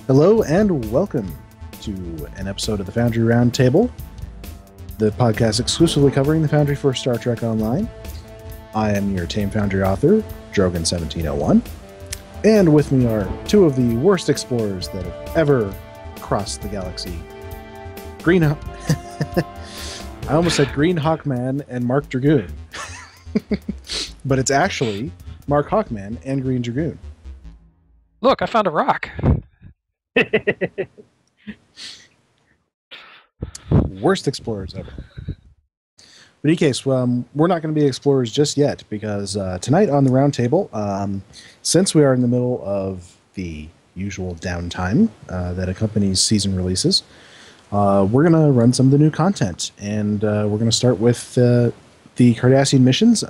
Hello and welcome to an episode of the Foundry Roundtable, the podcast exclusively covering the Foundry for Star Trek Online. I am your tame Foundry author, Drogan1701, and with me are two of the worst explorers that have ever crossed the galaxy. I almost said Markhawkman and Greendragoon, but it's actually Markhawkman and Greendragoon. Look, I found a rock. Worst explorers ever. But in any case, we're not going to be explorers just yet, because tonight on the roundtable, since we are in the middle of the usual downtime that accompanies season releases, we're going to run some of the new content, and we're going to start with the Cardassian missions.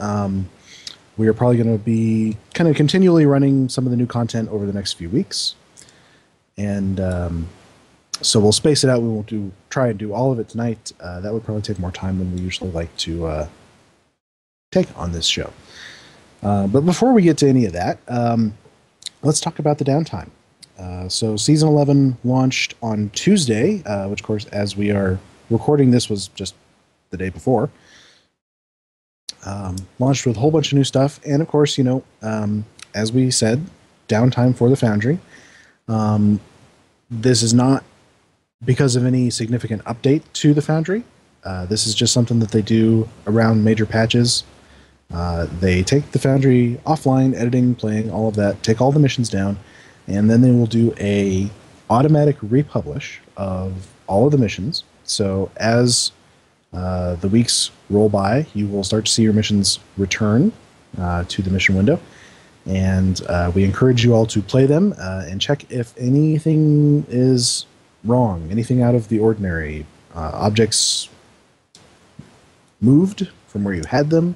We are probably going to be kind of continually running some of the new content over the next few weeks. And so we'll space it out. We won't try and do all of it tonight. That would probably take more time than we usually like to take on this show. But before we get to any of that, let's talk about the downtime. So Season 11 launched on Tuesday, which, of course, as we are recording this, was just the day before. Launched with a whole bunch of new stuff. And, of course, you know, as we said, downtime for the Foundry. This is not because of any significant update to the Foundry. This is just something that they do around major patches. They take the Foundry offline, editing, playing, all of that, take all the missions down, and then they will do a automatic republish of all of the missions. So as the weeks roll by, you will start to see your missions return to the mission window. And we encourage you all to play them and check if anything is wrong, anything out of the ordinary. Objects moved from where you had them,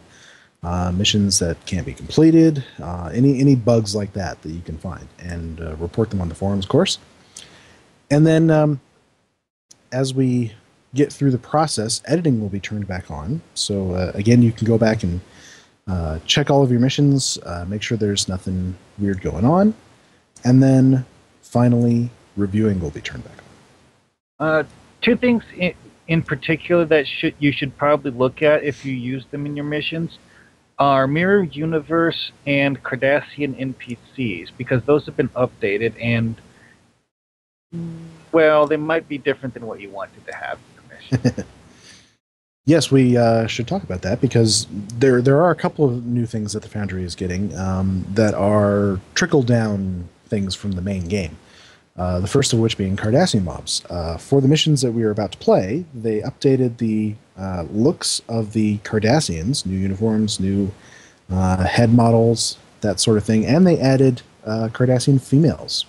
missions that can't be completed, any bugs like that you can find, and report them on the forums, of course. And then as we get through the process, editing will be turned back on. So again, you can go back and check all of your missions, make sure there's nothing weird going on, and then finally reviewing will be turned back on. Two things in particular that you should probably look at if you use them in your missions are Mirror Universe and Cardassian NPCs, because those have been updated and, well, they might be different than what you wanted to have in your mission. Yes, we should talk about that, because there are a couple of new things that the Foundry is getting that are trickle-down things from the main game. The first of which being Cardassian mobs. For the missions that we are about to play, they updated the looks of the Cardassians, new uniforms, new head models, that sort of thing, and they added Cardassian females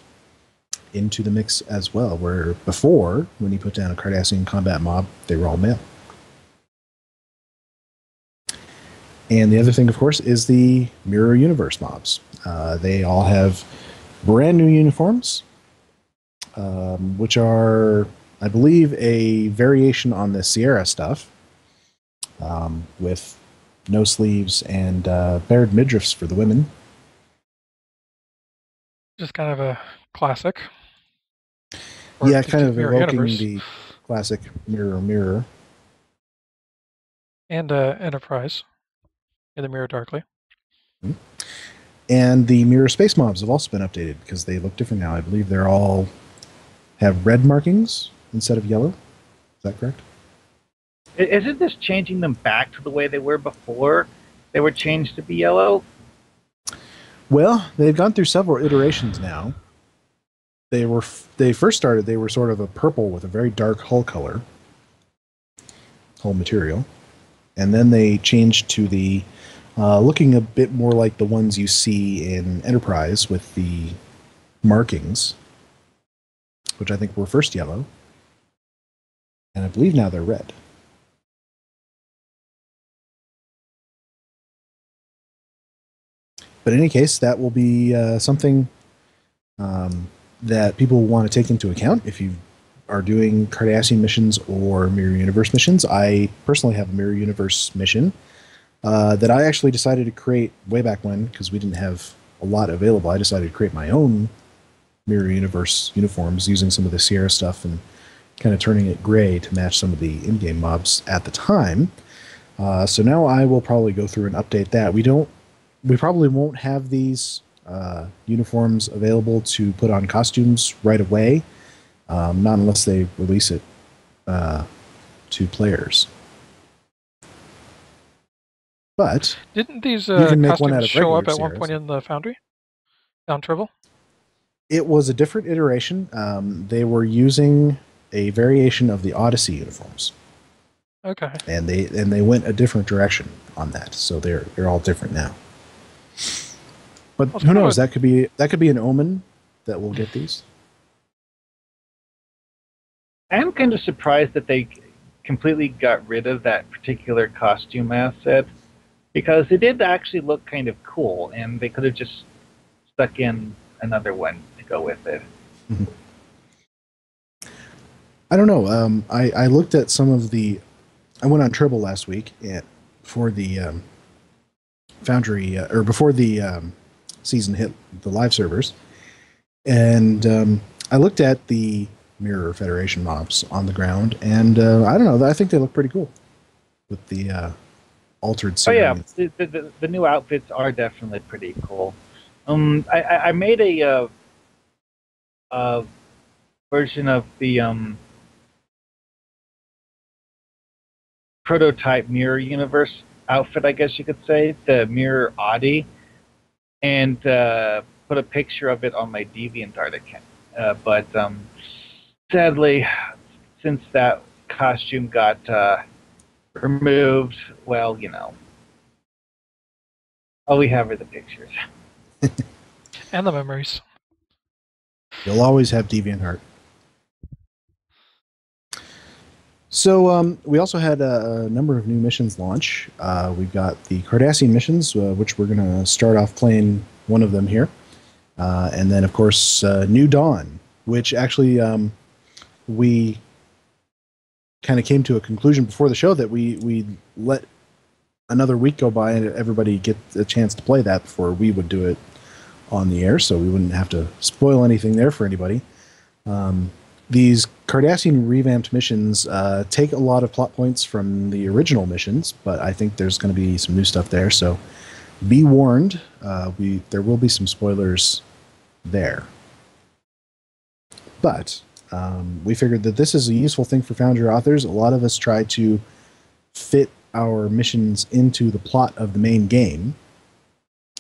into the mix as well, where before, when you put down a Cardassian combat mob, they were all male. And the other thing, of course, is the Mirror Universe mobs. They all have brand new uniforms, which are, I believe, a variation on the Sierra stuff, with no sleeves and bared midriffs for the women. Just kind of a classic. Yeah, kind of evoking the classic Mirror. And Enterprise. In the Mirror Darkly. And the Mirror Space mobs have also been updated, because they look different now. I believe they're all have red markings instead of yellow. Is that correct? Isn't this changing them back to the way they were before they were changed to be yellow? Well, they've gone through several iterations now. They first started, they were sort of a purple with a very dark hull color, hull material. And then they changed to the looking a bit more like the ones you see in Enterprise with the markings, which I think were first yellow. And I believe now they're red. But in any case, that will be something that people will want to take into account if you are doing Cardassian missions or Mirror Universe missions. I personally have a Mirror Universe mission that I actually decided to create way back when, because we didn't have a lot available. I decided to create my own Mirror Universe uniforms using some of the Sierra stuff and kind of turning it gray to match some of the in-game mobs at the time. So now I will probably go through and update that. We probably won't have these uniforms available to put on costumes right away, not unless they release it to players. But didn't these you can make one out costumes of show up regular at one Sierras. point in the Foundry? Down Tribble? It was a different iteration. They were using a variation of the Odyssey uniforms. Okay. And they went a different direction on that, so they're all different now. But Well, who knows? kinda- That could be an omen that we'll get these. I'm kind of surprised that they completely got rid of that particular costume asset, because it did actually look kind of cool, and they could have just stuck in another one to go with it. Mm-hmm. I don't know. I looked at some of the. I went on Tribble last week for the Foundry, or before the season hit the live servers, and I looked at the Mirror Federation mobs on the ground, and I don't know. I think they look pretty cool with the altered. Oh yeah, the new outfits are definitely pretty cool. I made a version of the prototype Mirror Universe outfit, I guess you could say, the Mirror Audi, and put a picture of it on my DeviantArt account. But sadly, since that costume got removed, well, you know, all we have are the pictures. And the memories. You'll always have DeviantArt. So we also had a number of new missions launch. We've got the Cardassian missions, which we're going to start off playing one of them here. And then, of course, New Dawn, which actually we kind of came to a conclusion before the show that we let another week go by and everybody get a chance to play that before we would do it on the air, so we wouldn't have to spoil anything there for anybody. These Cardassian revamped missions take a lot of plot points from the original missions, but I think there's going to be some new stuff there, so be warned. There will be some spoilers there. But we figured that this is a useful thing for Foundry authors. A lot of us try to fit our missions into the plot of the main game,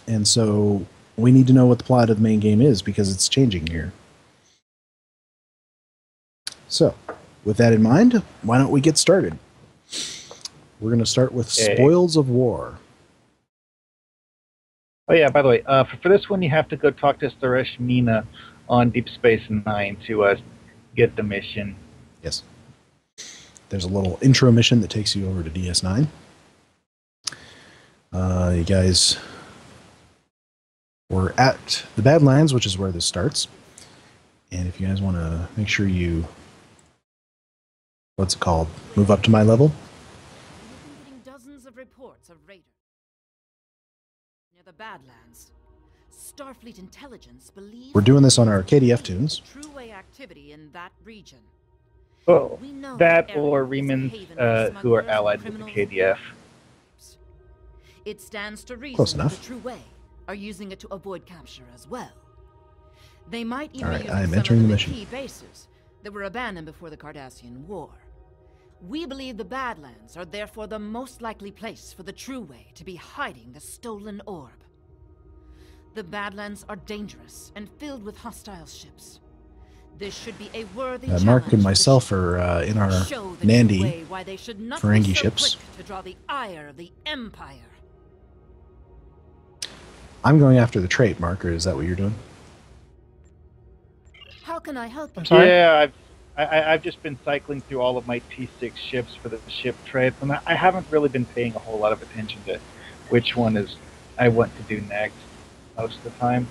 and so we need to know what the plot of the main game is because it's changing here. So, with that in mind, why don't we get started? We're going to start with Spoils of War. Oh yeah, by the way, for this one you have to go talk to Suresh Meena on Deep Space Nine to get the mission. Yes. There's a little intro mission that takes you over to DS9. You guys were at the Badlands, which is where this starts. And if you guys want to make sure you, what's it called, move up to my level. We've been getting dozens of reports of raiders near the Badlands. Starfleet intelligence believes We're doing this on our KDF tunes. True way activity in that region. Oh, We know that area or is a Remans haven for who are smugglers allied and with the criminals. KDF. It stands to reason Close that enough. the True Way are using it to avoid capture as well. They might even All right, use I am some entering of the the mission. key bases that were abandoned before the Cardassian War. We believe the Badlands are therefore the most likely place for the True Way to be hiding the stolen orb. The Badlands are dangerous and filled with hostile ships. This should be a worthy challenge. Mark and for the myself ship. are in our Show the True Nandi Way why they should not Ferengi be so ships. quick to draw the ire of the Empire. I'm going after the trait, Mark, or is that what you're doing? How can I help you? I'm sorry? Yeah, I've just been cycling through all of my T6 ships for the ship trades, and I haven't really been paying a whole lot of attention to which one is I want to do next most of the time.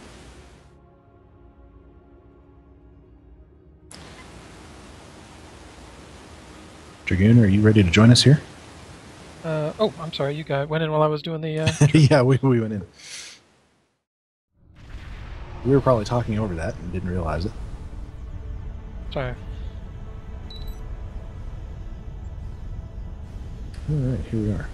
Dragoon, are you ready to join us here? Oh, I'm sorry. You guys went in while I was doing the. Yeah, we went in. We were probably talking over that and didn't realize it. Sorry. Alright, here we are.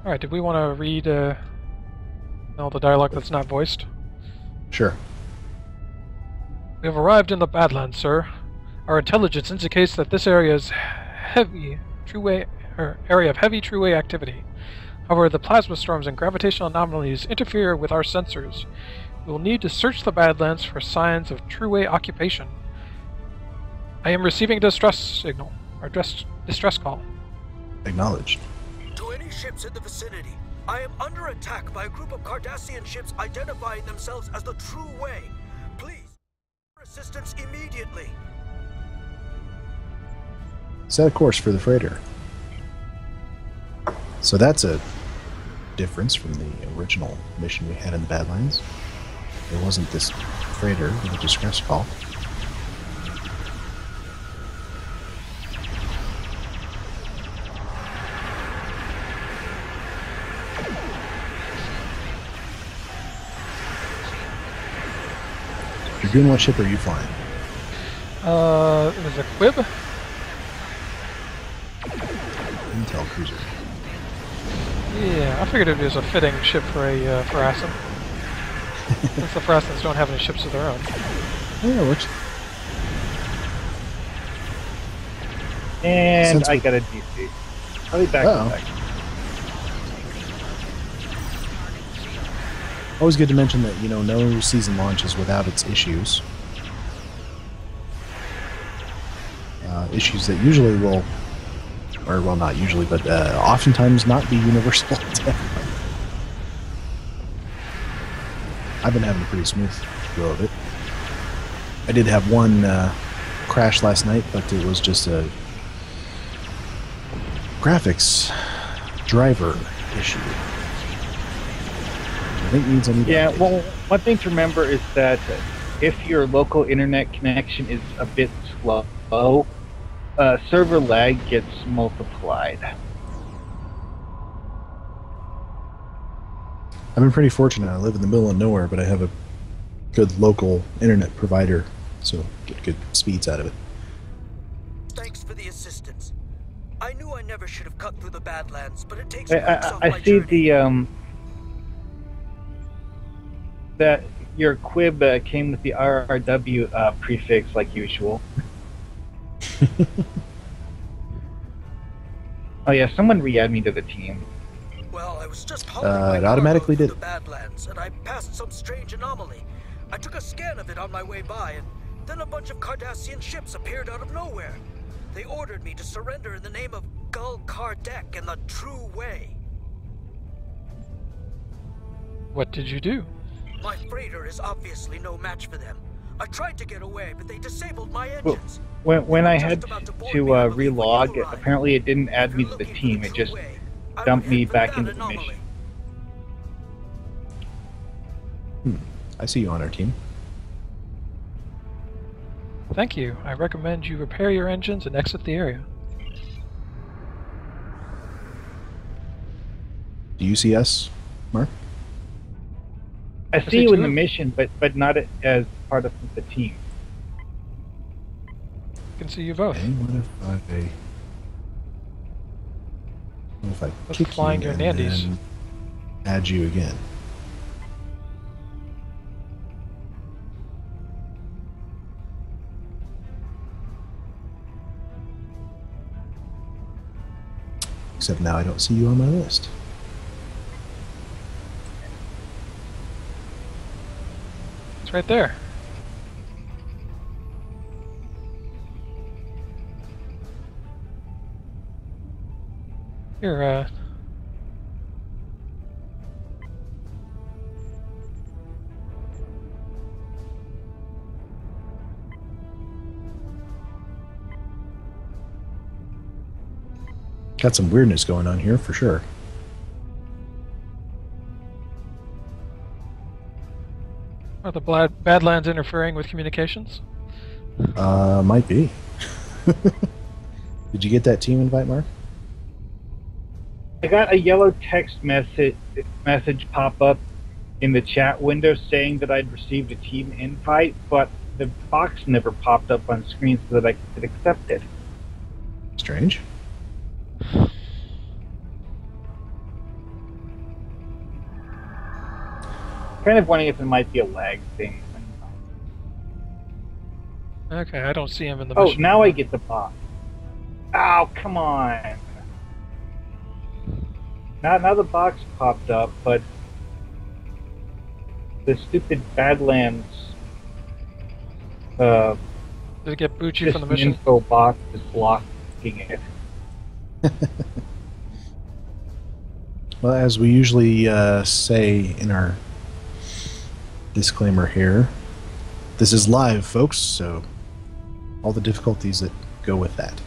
Alright, did we want to read all the dialogue that's not voiced? Sure. We have arrived in the Badlands, sir. Our intelligence indicates that this area is area of heavy true-way activity. However, the plasma storms and gravitational anomalies interfere with our sensors. We will need to search the Badlands for signs of true-way occupation. I am receiving a distress signal, or distress call. Acknowledged. To any ships in the vicinity, I am under attack by a group of Cardassian ships identifying themselves as the True Way. Please, assistance immediately. Set a course for the freighter. So that's a difference from the original mission we had in the Badlands. It wasn't this freighter with a distress call. Dragoon, what ship are you flying? It was a Quib? Intel cruiser. Yeah, I figured it was a fitting ship for a Farassan. Since the Farassans don't have any ships of their own. Oh, yeah, it works. And I got a DC. I'll be back in a second. Always good to mention that, you know, no season launches without its issues. Issues that usually will, or well, not usually, but oftentimes not be universal to everybody. I've been having a pretty smooth go of it. I did have one crash last night, but it was just a graphics driver issue. I think it means I need Yeah, update. well, one thing to remember is that if your local internet connection is a bit slow, server lag gets multiplied. I've been pretty fortunate. I live in the middle of nowhere, but I have a good local internet provider, so get good speeds out of it. Thanks for the assistance. I knew I never should have cut through the Badlands, but it takes weeks off I my see journey. the that your Quib came with the RRW prefix like usual. Oh yeah, someone re-add me to the team. Well, I was just hauling It my automatically cargo through did. the Badlands, and I passed some strange anomaly. I took a scan of it on my way by, and then a bunch of Cardassian ships appeared out of nowhere. They ordered me to surrender in the name of Gul Kardec and the True Way. What did you do? My freighter is obviously no match for them. I tried to get away, but they disabled my engines. When I had Just about to board to me, I believe, when relog, you arrived. apparently it didn't add me to the team. It just dumped me back into the mission. I see you on our team. Thank you. I recommend you repair your engines and exit the area. Do you see us, Mark? I see see you in two the of- mission, but not as part of the team. I can see you both. Okay, what if I That's kick flying you your and nandies. then add you again? Except now I don't see you on my list. It's right there. Here, Got some weirdness going on here for sure. are the Badlands interfering with communications? Might be. Did you get that team invite, Mark? I got a yellow text message pop up in the chat window saying that I'd received a team invite, but the box never popped up on screen so that I could accept it. Strange. Kind of wondering if it might be a lag thing. Okay, I don't see him in the Oh, mission. now I get the box. Oh, come on. Now the box popped up, but the stupid Badlands Did it get Bucci from the mission? info box is blocking it. Well, as we usually say in our disclaimer here, this is live, folks, so all the difficulties that go with that.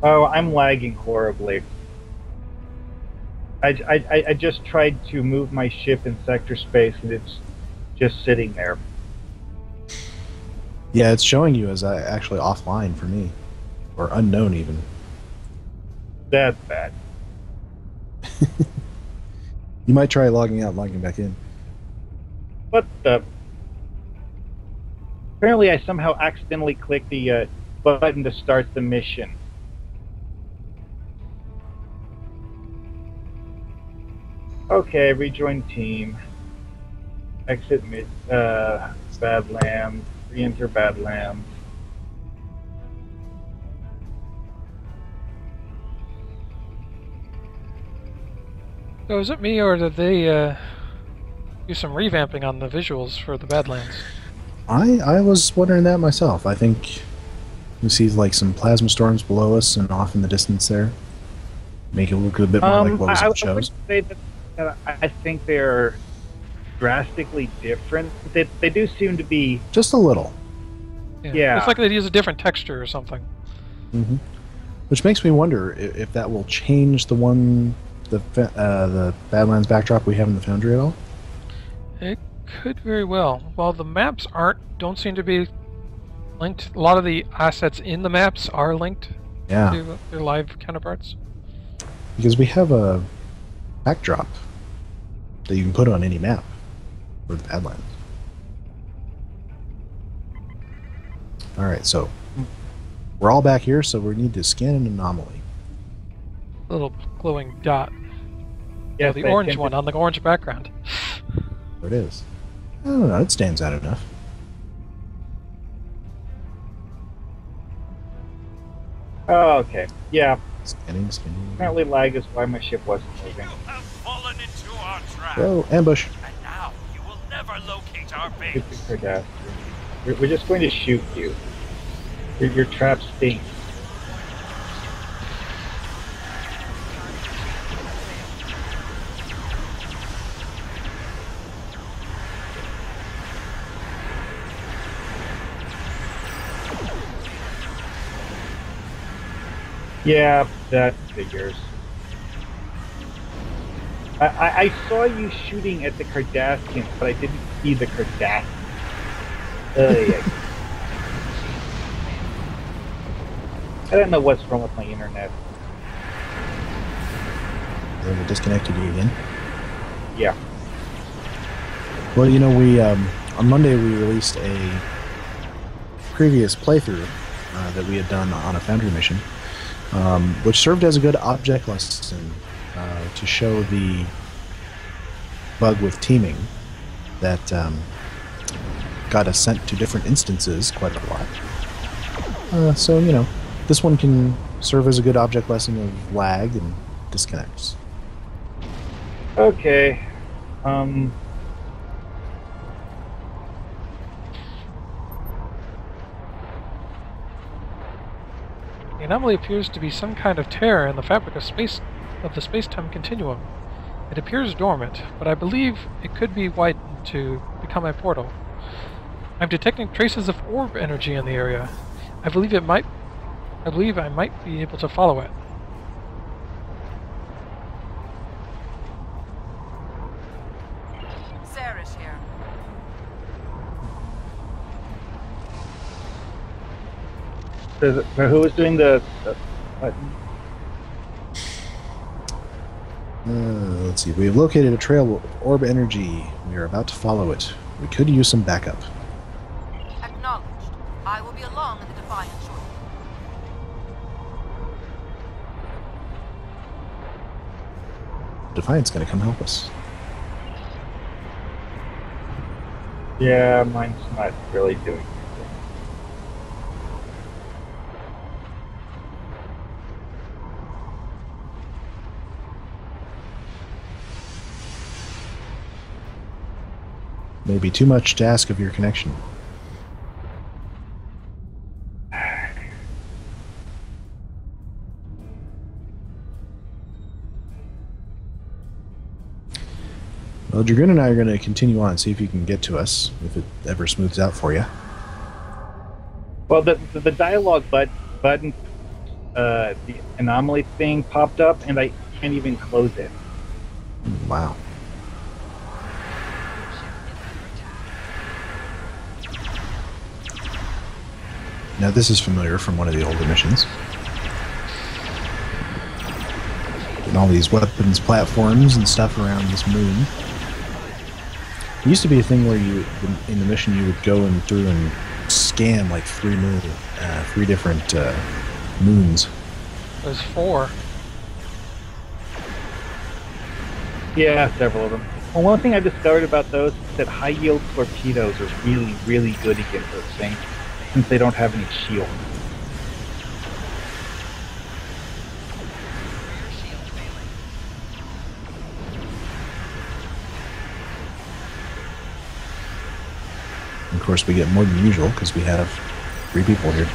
Oh, I'm lagging horribly. I just tried to move my ship in sector space and it's just sitting there. Yeah, it's showing you as actually offline for me, or unknown even. That's bad. You might try logging out, logging back in. What the? Apparently I somehow accidentally clicked the button to start the mission. Okay, rejoin team. Exit Badlands. Re-enter Badlands. So is it me, or did they do some revamping on the visuals for the Badlands? I was wondering that myself. I think we see like some plasma storms below us and off in the distance there. Make it look a bit more like what was in the shows. I would say that I think they're drastically different. They do seem to be just a little. Yeah. It's like they use a different texture or something. Mm-hmm. Which makes me wonder if that will change the Badlands backdrop we have in the Foundry at all. It could very well. While the maps don't seem to be linked, a lot of the assets in the maps are linked to their live counterparts. Because we have a backdrop that you can put on any map for the Badlands. Alright, so we're all back here, so we need to scan an anomaly. A little glowing dot. Yeah, the orange one on the orange background. There it is. I don't know, it stands out enough. Oh, okay. Yeah. Scanning. Apparently lag is why my ship wasn't moving. You have fallen into our trap. Oh, ambush. And now you will never locate our base. We're just going to shoot you. Your trap stinks. Yeah, that figures. I saw you shooting at the Cardassians, but I didn't see the Cardassians. Yeah. I don't know what's wrong with my internet. They disconnected you again? Yeah. Well, you know, we on Monday we released a previous playthrough that we had done on a Foundry mission, which served as a good object lesson to show the bug with teaming that got us sent to different instances quite a lot. So, you know, this one can serve as a good object lesson of lag and disconnects. Okay. The anomaly appears to be some kind of tear in the fabric of the space-time continuum. It appears dormant, but I believe it could be widened to become a portal. I'm detecting traces of orb energy in the area. I believe I might be able to follow it. Sarah's here. So who was doing the button? Let's see. We have located a trail of orb energy. We are about to follow it. We could use some backup. Acknowledged. I will be along in the Defiant shortly. Defiant's going to come help us. Yeah, mine's not really doing anything. Maybe too much to ask of your connection. Well, Dragoon and I are going to continue on, see if you can get to us, if it ever smooths out for you. Well, the dialogue button, the anomaly thing popped up, and I can't even close it. Wow. Now this is familiar from one of the older missions. And all these weapons platforms and stuff around this moon. It used to be a thing where you, in the mission, you would go in through and scan like three different moons. There's 4. Yeah, several of them. Well, one thing I discovered about those is that high-yield torpedoes are really, really good against those things, since they don't have any shield. Of course, we get more than usual because we have 3 people here.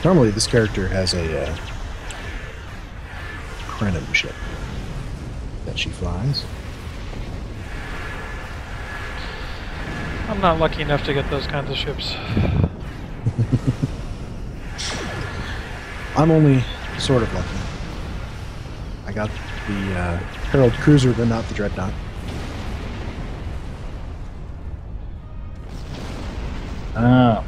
Normally, this character has a Krenim ship that she flies. I'm not lucky enough to get those kinds of ships. I'm only sort of lucky. I got the Herald Cruiser, but not the Dreadnought. Oh.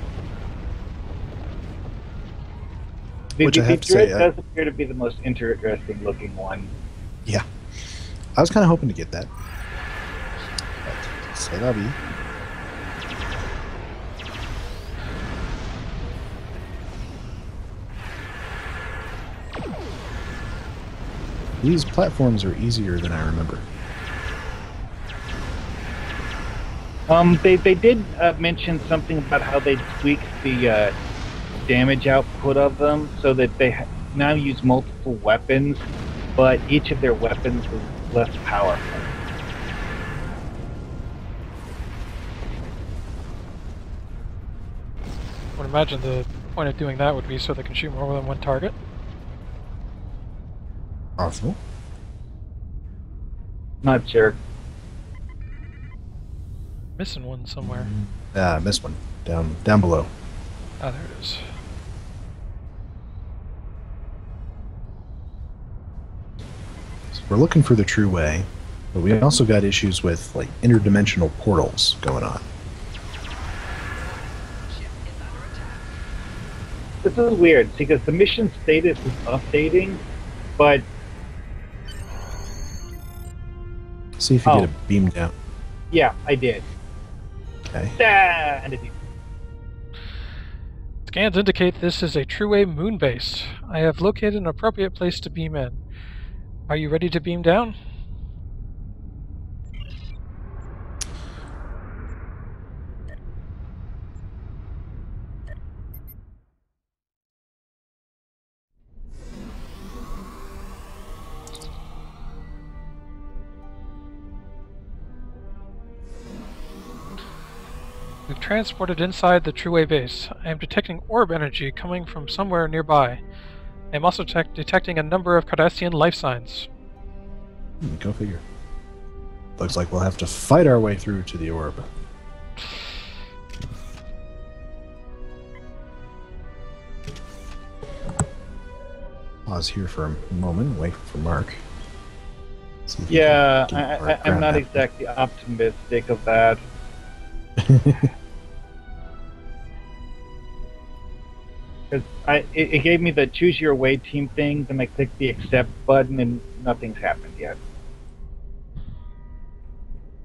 The Which I have to say, Dread does appear to be the most interesting looking one. Yeah. I was kind of hoping to get that. But, c'est la vie. These platforms are easier than I remember. They did mention something about how they tweaked the damage output of them so that they now use multiple weapons, but each of their weapons is less powerful. I would imagine the point of doing that would be so they can shoot more than one target. Possible. Not sure. Missing one somewhere. I missed one. Down below. Ah, there it is. So we're looking for the true way, but we also got issues with like interdimensional portals going on. This is weird because the mission status is updating, but See if you get a beam down. yeah, I did. Okay. And it did. Scans indicate this is a True-Way moon base. I have located an appropriate place to beam in. Are you ready to beam down? We've transported inside the True-Way base. I am detecting orb energy coming from somewhere nearby. I am also detecting a number of Cardassian life signs. Go figure. Looks like we'll have to fight our way through to the orb. pause here for a moment, wait for Mark. See if we Yeah, can get our I'm ground not map. exactly optimistic of that. Because it gave me the choose your way team thing, then I clicked the accept button and nothing's happened yet.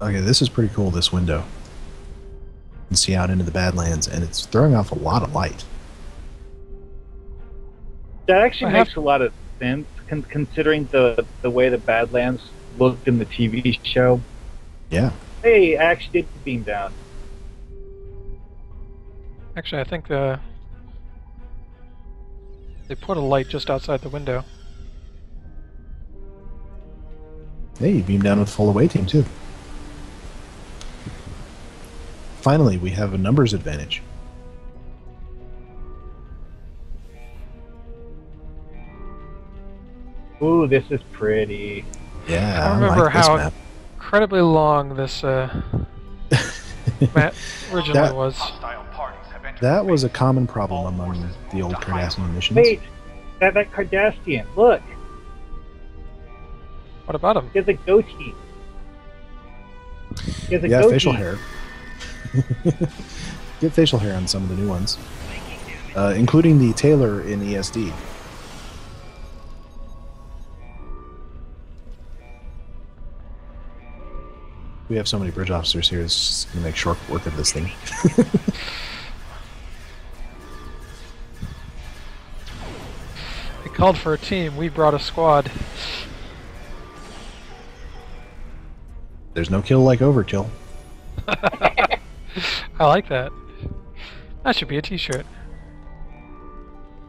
Okay, this is pretty cool, this window. You can see out into the Badlands, and it's throwing off a lot of light. That actually I have- makes a lot of sense, considering the way the Badlands looked in the TV show. Yeah. Hey, I actually did beam down. Actually, I think they put a light just outside the window. Hey, you beamed down with full away team, too. Finally, we have a numbers advantage. Ooh, this is pretty. Yeah, I remember like this how map. incredibly long this map originally That- was. That was a common problem among the old Cardassian missions. Wait, that Cardassian, look, What about him? he has a goatee. He has a Yeah, goatee. facial hair. Get facial hair on some of the new ones, including the Taylor in ESD. We have so many bridge officers here, it's just going to make short work of this thing. They called for a team. We brought a squad. There's no kill like overkill. I like that. That should be a T-shirt.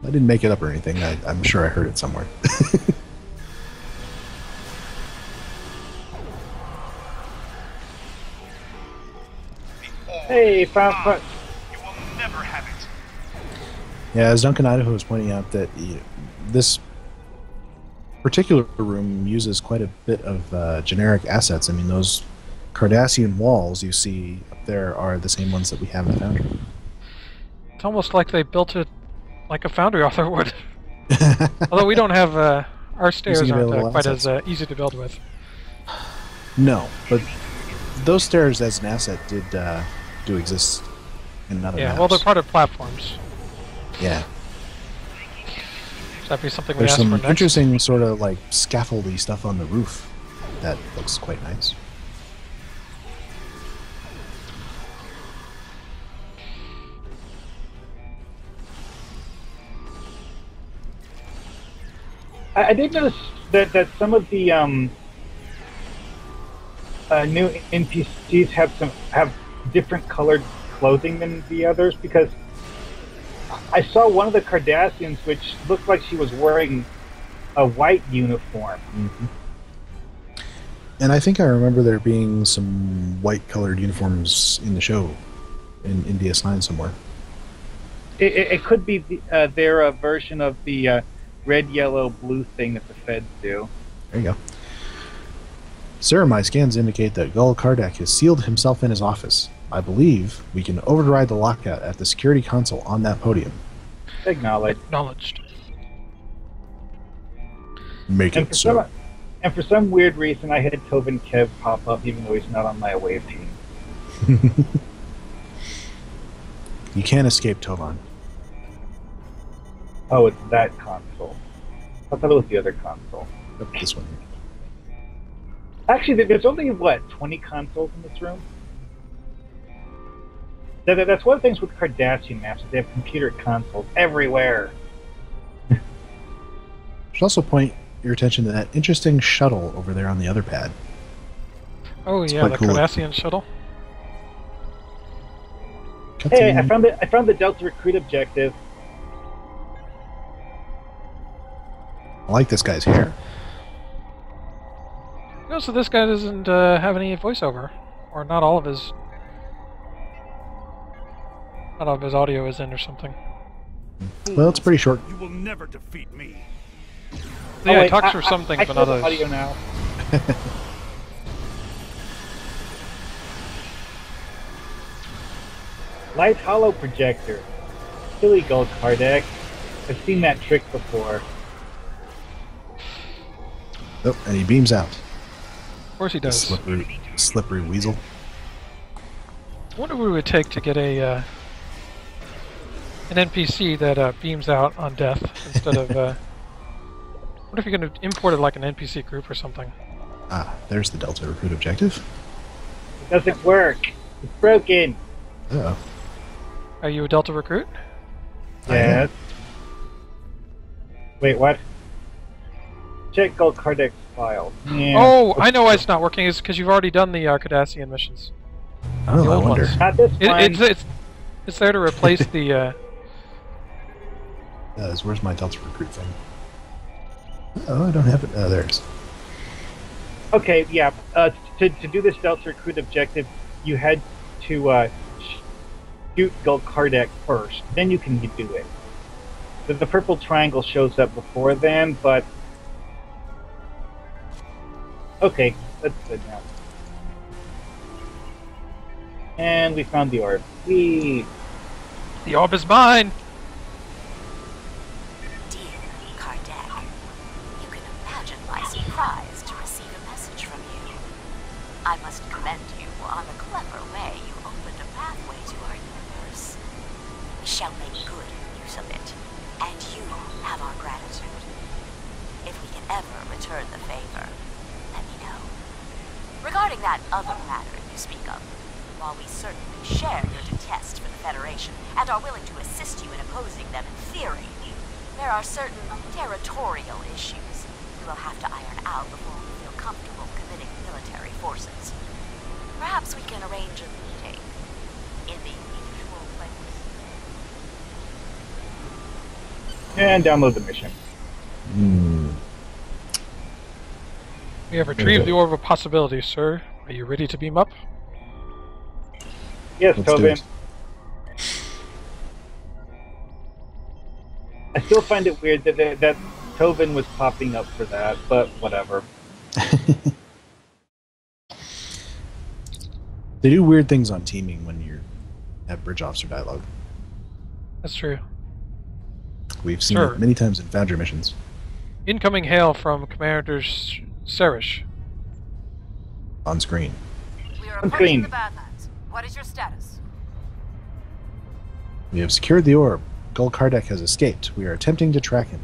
I didn't make it up or anything. I'm sure I heard it somewhere. Hey, found. You will never have it. Yeah, as Duncan Idaho was pointing out, that this particular room uses quite a bit of generic assets. I mean, those Cardassian walls you see up there are the same ones that we have in the Foundry. It's almost like they built it like a Foundry author would. Although we don't have our stairs Using aren't available quite assets. as easy to build with. No, but those stairs as an asset did do exist in another Yeah, maps. well, they're part of platforms. Yeah, Should that be something we there's ask for some next? interesting sort of like scaffoldy stuff on the roof that looks quite nice. I did notice that some of the new NPCs have different colored clothing than the others, because I saw one of the Cardassians which looked like she was wearing a white uniform. And I think I remember there being some white-colored uniforms in the show, in DS9 somewhere. It could be their version of the red, yellow, blue thing that the Feds do. There you go. Sir, my scans indicate that Gul Kardak has sealed himself in his office. I believe we can override the lockout at the security console on that podium. Acknowledged. Acknowledged. Make And it so. for some weird reason, I had Tovin Kev pop up, even though he's not on my away team. You can't escape Tovan. Oh, it's that console. I thought it was the other console. Nope, this one. Actually, there's only, what, 20 consoles in this room? That's one of the things with Cardassian maps, is they have computer consoles everywhere. Should also point your attention to that interesting shuttle over there on the other pad. Oh It's yeah, quite the cool. Cardassian shuttle. Cut Hey, to- I found the Delta Recruit objective. I like this guy's hair. No, so this guy doesn't have any voiceover, or not all of his audio is in or something. Well, it's pretty short. You will never defeat me. Yeah, wait, he talks for some things, I but saw not the others. audio now. Light hollow projector. Silly Gold Kardec. I've seen that trick before. Oh, and he beams out. Of course he does. Slippery weasel. I wonder what it would take to get a an NPC that beams out on death instead of. What if you're going to import it like an NPC group or something? Ah, there's the Delta recruit objective. It doesn't work. It's broken. Uh-oh. Are you a Delta recruit? Yes. Wait, what? Check Gold Cardex files. Yeah. Oh, I know why it's not working. It's because you've already done the Cardassian missions. Oh, The I old wonder. ones. Not this one. It's there to replace the. Where's my Delta recruit thing? Oh, I don't have it. Oh, there it is. Okay, yeah. To do this Delta Recruit objective, you had to shoot Gold Cardex first. Then you can do it. The purple triangle shows up before then, but... Okay, that's good now. And we found the orb. The orb is mine! Dear Kardec, you can imagine my surprise to receive a message from you. I must commend you on the clever way you opened a pathway to our universe. We shall make good use of it, and you have our gratitude. If we can ever return the favor, let me know. Regarding that other matter you speak of, while we certainly share your detest for the Federation and are willing to assist you in opposing them in theory, there are certain territorial issues we will have to iron out before we feel comfortable committing military forces. Perhaps we can arrange a meeting in the usual place. And download the mission. We have retrieved the orb of possibilities, sir. Are you ready to beam up? Yes, Let's do Tobin. it. I still find it weird that Tobin was popping up for that, but whatever. They do weird things on teaming when you have bridge officer dialogue. That's true. We've seen Sure. it many times in Foundry missions. Incoming hail from Commander Serish. On screen. We are I'm approaching clean. the Badlands. What is your status? We have secured the orb. Gul Kardec has escaped. We are attempting to track him.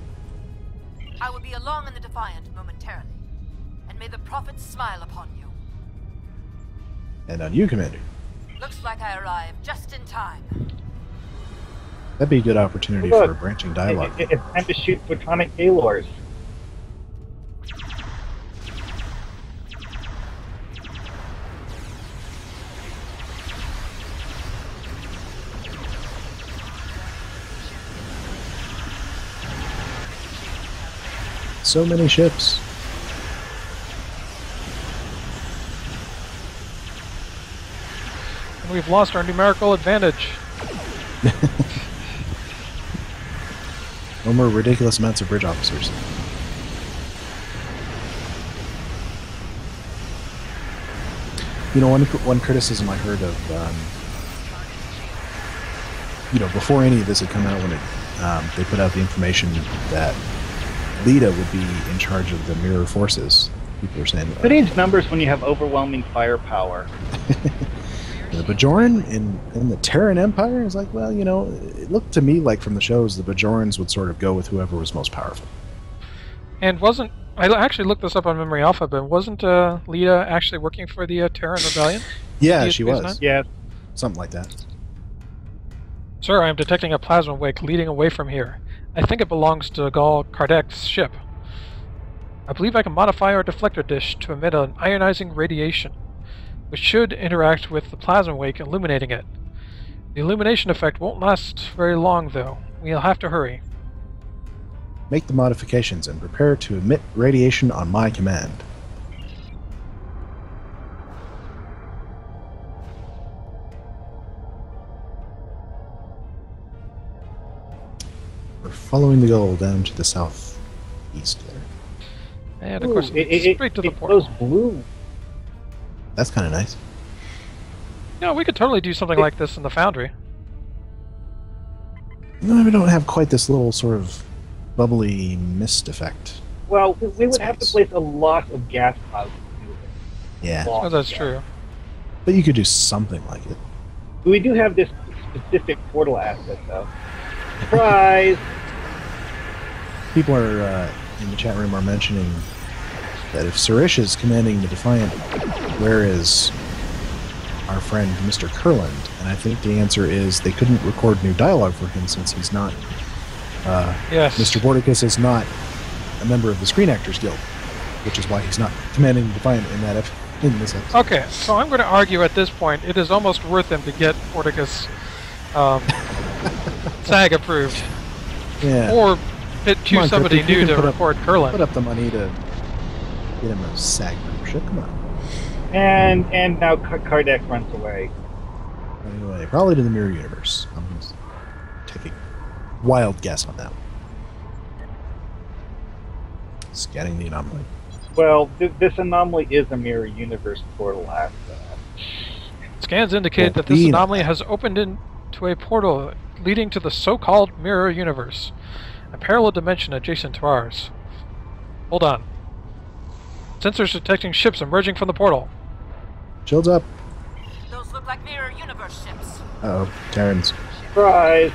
I will be along in the Defiant momentarily, and may the prophets smile upon you. And on you, Commander. Looks like I arrived just in time. That'd be a good opportunity Look, for a branching dialogue. It's time to shoot photonic Gaylors. So many ships. And we've lost our numerical advantage. No more ridiculous amounts of bridge officers. You know, one criticism I heard of, before any of this had come out, when they put out the information that Lita would be in charge of the mirror forces. People were saying, It needs numbers when you have overwhelming firepower. the Bajoran in the Terran Empire is like, well, it looked to me like from the shows the Bajorans would sort of go with whoever was most powerful. And I actually looked this up on Memory Alpha, but wasn't Lita actually working for the Terran Rebellion? Yeah, she was. Yeah. Something like that. Sir, I am detecting a plasma wake leading away from here. I think it belongs to Gul Kardec's ship. I believe I can modify our deflector dish to emit an ionizing radiation, which should interact with the plasma wake, illuminating it. The illumination effect won't last very long, though. We'll have to hurry. Make the modifications and prepare to emit radiation on my command. We're following the goal down to the southeast there. And of course, it straight to the port. glows blue. That's kind of nice. Yeah, we could totally do something like this in the Foundry. No, we don't have quite this little sort of bubbly mist effect. Well, we would have to place a lot of gas clouds to do it. Yeah. Oh, that's true. But you could do something like it. We do have this specific portal asset, though. Surprise! People are in the chat room are mentioning that if Surish is commanding the Defiant, where is our friend Mr. Kurland? And I think the answer is they couldn't record new dialogue for him since he's not. Yes. Mr. Bordicus is not a member of the Screen Actors Guild, which is why he's not commanding the Defiant in that in this episode. Okay, so I'm going to argue at this point it is almost worth him to get Bordicus SAG approved. Yeah. Or choose somebody Cryptic, you new can to put record Put Kurland. up the money to get him a SAG membership. Come on. And now Kardec runs away. Anyway, probably to the Mirror Universe. I'm going to take a wild guess on that one. Scanning the anomaly. Well, this anomaly is a mirror universe portal asset. Scans indicate that this anomaly has opened into a portal leading to the so-called mirror universe, a parallel dimension adjacent to ours. Hold on. Sensors detecting ships emerging from the portal. Shields up. Those look like mirror universe ships. Uh-oh, Terrans. Surprise!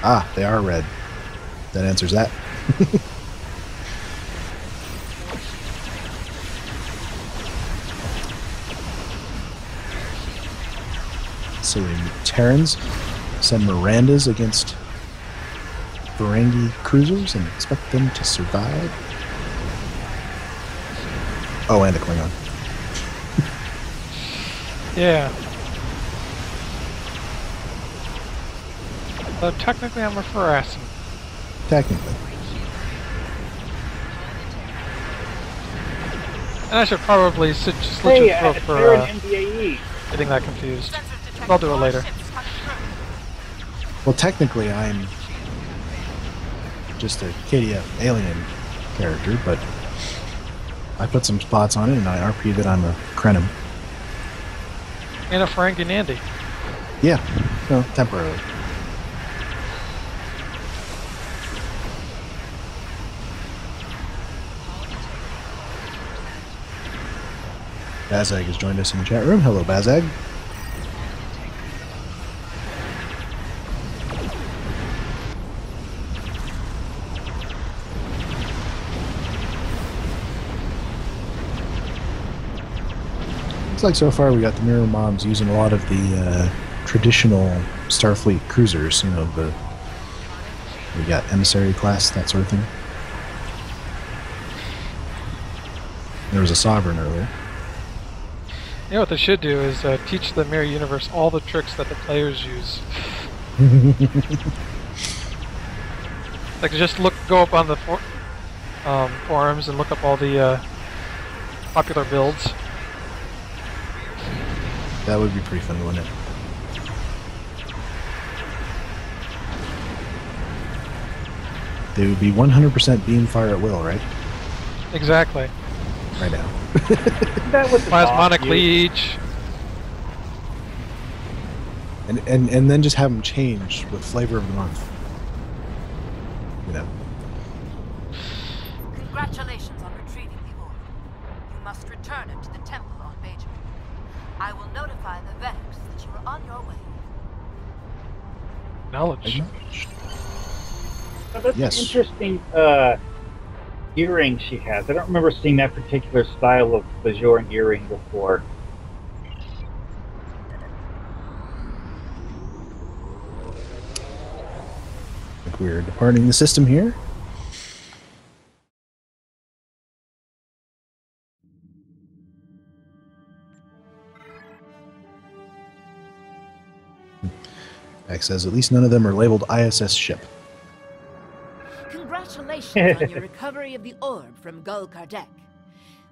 Ah, they are red. That answers that. So we Terrans send Mirandas against Ferengi cruisers and expect them to survive. Oh, and a Klingon. Yeah. So technically I'm a Cardassian. Technically. And I should probably switch Hey, it for Terran NBAE. getting that confused. I'll do it later. Well, technically I'm just a KDF alien character, but I put some spots on it and I RP that I'm a Krenim. And a Ferengi Nandi. Yeah, no, temporarily. Bazag has joined us in the chat room. Hello, Bazag. Looks like so far we got the Mirror Moms using a lot of the traditional Starfleet cruisers. You know, we got Emissary class, that sort of thing. There was a Sovereign earlier. You know what they should do is teach the mirror universe all the tricks that the players use. Like just go up on the forums and look up all the popular builds. That would be pretty fun, wouldn't it? They would be 100% beam fire at will, right? Exactly. Right now. That was Plasmonic leech. And then just have them change with flavor of the month. You know. Congratulations on retrieving the orb. You must return it to the temple on Bajor. I will notify the Vex that you are on your way. Knowledge. Oh, that's Yes. an interesting earring she has. I don't remember seeing that particular style of Bajoran earring before. I think we're departing the system here. X says at least none of them are labeled ISS ship. Congratulations on your recovery of the orb from Gul Kardec.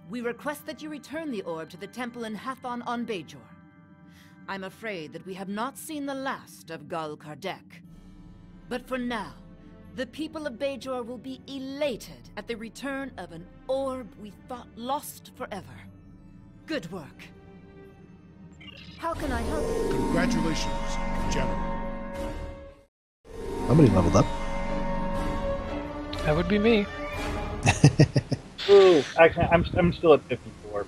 We request that you return the orb to the temple in Hathon on Bajor. I'm afraid that we have not seen the last of Gul Kardec. But for now, the people of Bajor will be elated at the return of an orb we thought lost forever. Good work. How can I help you? Congratulations, General. Somebody leveled up. That would be me. Ooh, actually, I'm still at 54.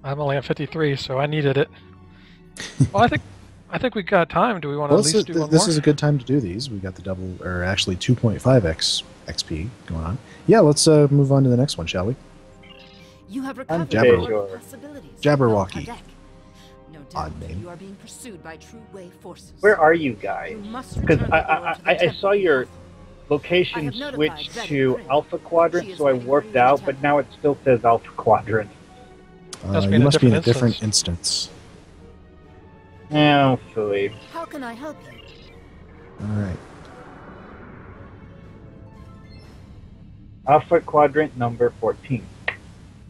I'm only at 53, so I needed it. Well, I think we got time. Do we want to at least do one this more? is a good time to do these. We got the double, or actually 2.5x XP going on. Yeah, let's move on to the next one, shall we? You have recovered Jabberwocky. your possibilities. Jabberwocky. Kardec. No Odd doubt name. you are being pursued by True Way forces. Where are you guys? You must Because return the orb to the I temple saw your castle. I location have notified switched Betty to Prim. Alpha Quadrant, She is so I waiting for warped you in out, the but temple. now it still says Alpha Quadrant. Must be You in a must be in a different different instance. Oh, silly. How can I help you? All right. Alpha Quadrant number 14.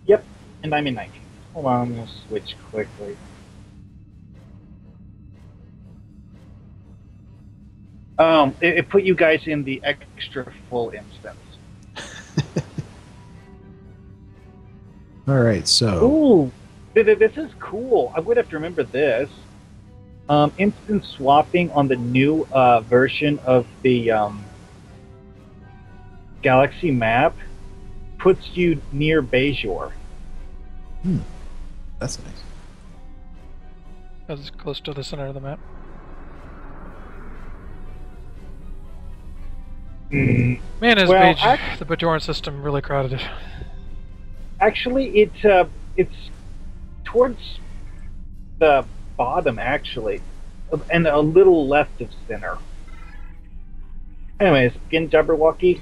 Yep, and I'm in 19. Hold on, we'll switch quickly. It put you guys in the extra full instance. All right, so Ooh, this is cool. I would have to remember this. Instant swapping on the new version of the Galaxy map puts you near Bajor. that's nice. That's close to the center of the map. Man, is Well, the Bajoran system really crowded? Actually, it's towards the bottom, actually, and a little left of center. Anyways, begin Jabberwocky.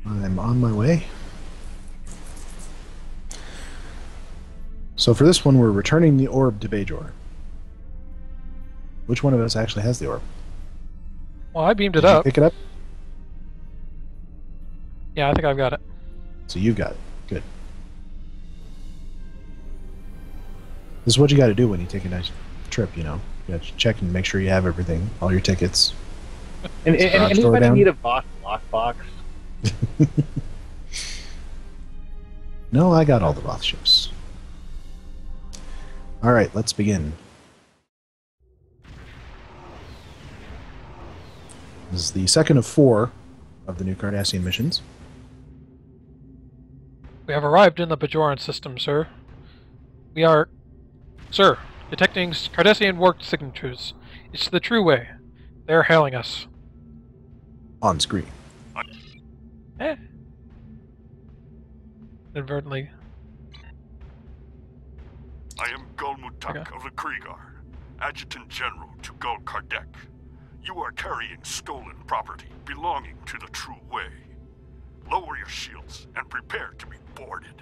I'm on my way. So for this one, we're returning the orb to Bajor. Which one of us actually has the orb? Well, I beamed it Did you up. pick it up? Yeah, I think I've got it. So you've got it. Good. This is what you got to do when you take a nice trip, you know. You got to check and make sure you have everything, all your tickets. And Store anybody down. need a boss lockbox? No, I got all the Roth ships. All right, let's begin. This is the second of 4 of the new Cardassian missions. We have arrived in the Bajoran system, sir. We are, sir, detecting Cardassian work signatures. It's the True Way. They're hailing us. On screen. Eh. Inadvertently. I am Gulmutak Okay. of the Kriegar, Adjutant General to Gul Kardec. You are carrying stolen property belonging to the True Way. Lower your shields and prepare to be boarded.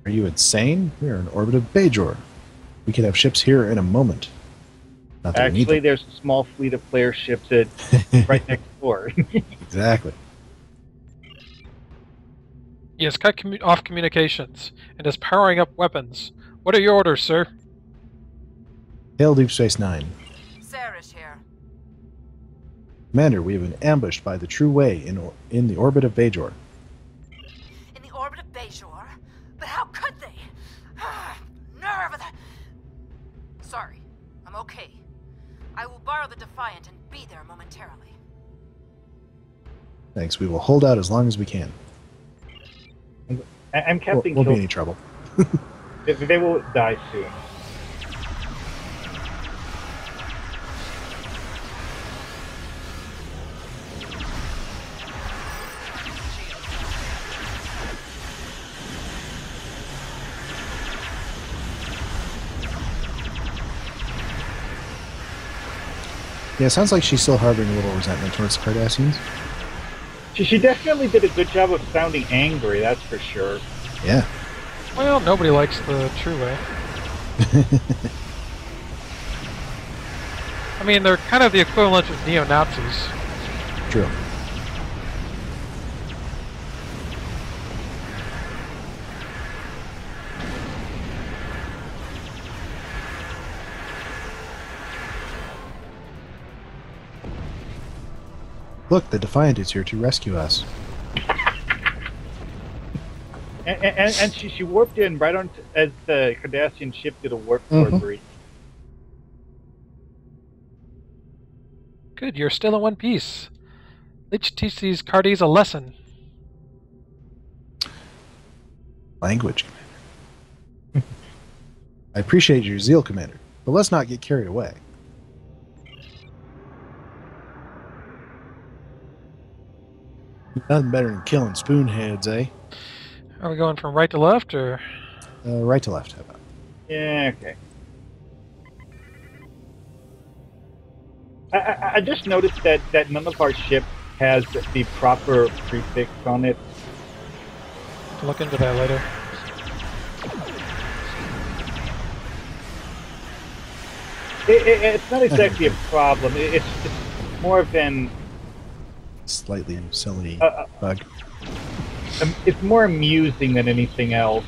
Are you insane? We are in orbit of Bajor. We could have ships here in a moment. Not that we need Actually, them. there's a small fleet of player ships at right next door. Exactly. He has cut off communications and is powering up weapons. What are your orders, sir? Hail Deep Space Nine. Sarish here. Commander, we have been ambushed by the True Way in the orbit of Bajor. In the orbit of Bajor? But how could they? Nerve of the... Sorry, I'm okay. I will borrow the Defiant and be there momentarily. Thanks. We will hold out as long as we can. I'm Captain Won't be Kill. any trouble. They will die soon. Yeah, it sounds like she's still harboring a little resentment towards the Cardassians. She definitely did a good job of sounding angry, that's for sure. Yeah. Well, nobody likes the True Way. I mean, they're kind of the equivalent of neo-Nazis. True. Look, the Defiant is here to rescue us. And she warped in right on as the Cardassian ship did a warp core breach. Good, you're still in one piece. Let's teach these Cardis a lesson. Language, Commander. I appreciate your zeal, Commander, but let's not get carried away. Nothing better than killing spoonheads, eh? Are we going from right to left, or? Right to left, how about? Yeah, okay. I just noticed that none of our ship has the proper prefix on it. I'll look into that later. It's not exactly a problem. It's more of an... Slightly silly bug. It's more amusing than anything else.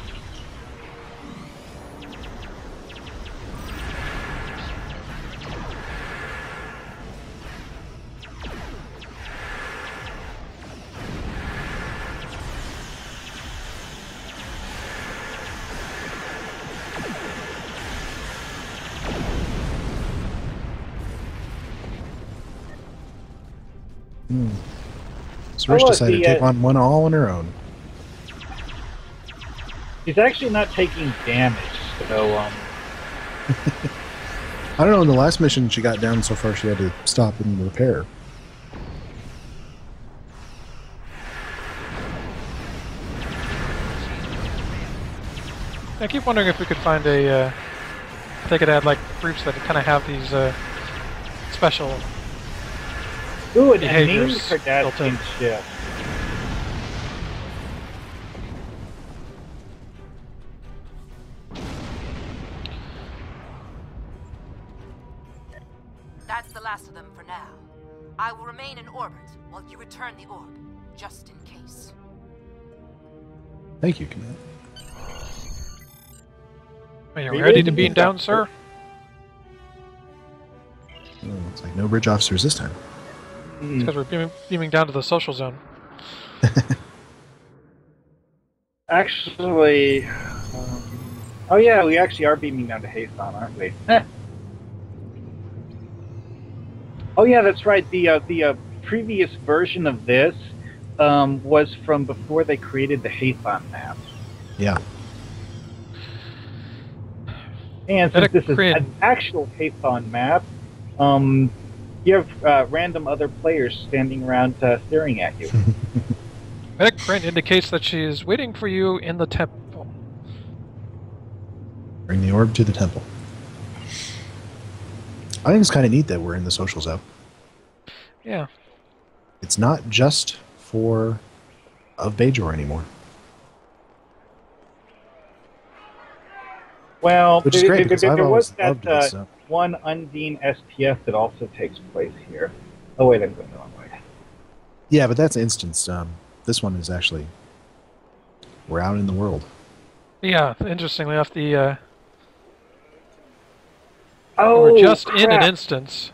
So Rich decided to take on one all on her own. She's actually not taking damage, so I don't know, in the last mission she got down so far she had to stop and repair. I keep wondering if we could find a... if they could add, like, groups that kind of have these special... Ooh, a named behaviors Cardassian ship. That's the last of them for now. I will remain in orbit while you return the orb, just in case. Thank you, Commander. Are you ready to beam down, sir? Well, looks like no bridge officers this time. It's because we're beaming down to the social zone. Actually... oh yeah, we actually are beaming down to Hathon, aren't we? Oh yeah, that's right. The previous version of this was from before they created the Hathon map. Yeah. And since this is an actual Hathon map, you have random other players standing around staring at you. Medic print indicates that she is waiting for you in the temple. Bring the orb to the temple. I think it's kind of neat that we're in the social zone. Yeah. It's not just for of Bajor anymore. Well, Which is great, because I've there was always that loved this stuff. one Undine SPF that also takes place here. Oh wait, I'm going the wrong way. Yeah, but that's instance. This one is actually... we're out in the world. Yeah, interestingly enough, the... Oh, we're just crap. in an instance.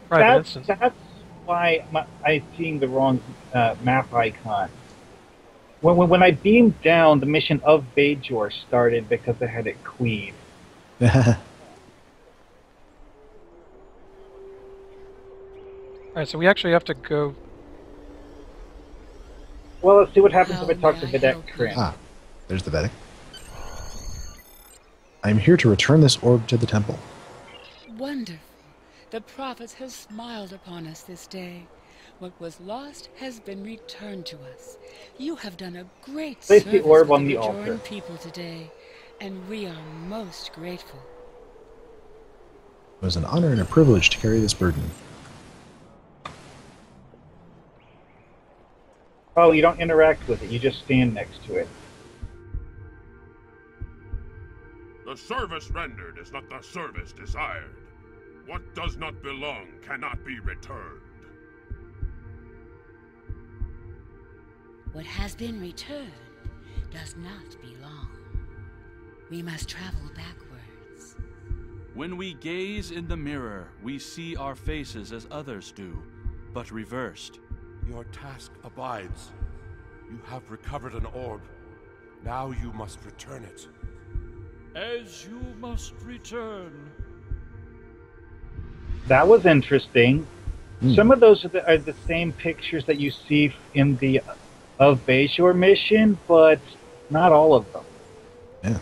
Private instance. That's why I'm seeing the wrong map icon. When I beamed down, the mission of Bajor started because I had it clean. Alright, so we actually have to go... Well, let's see what happens if I talk to Vedek Trin. Ah, there's the Vedic. I am here to return this orb to the temple. Wonderful. The prophets have smiled upon us this day. What was lost has been returned to us. You have done a great Place service the orb for on the Bajoran altar. people today, and we are most grateful. It was an honor and a privilege to carry this burden. Oh, you don't interact with it, you just stand next to it. The service rendered is not the service desired. What does not belong cannot be returned. What has been returned does not belong. We must travel backwards. When we gaze in the mirror, we see our faces as others do, but reversed. Your task abides. You have recovered an orb. Now you must return it. As you must return. That was interesting. Some of those are the same pictures that you see in the of Bajor mission, but not all of them. Yeah.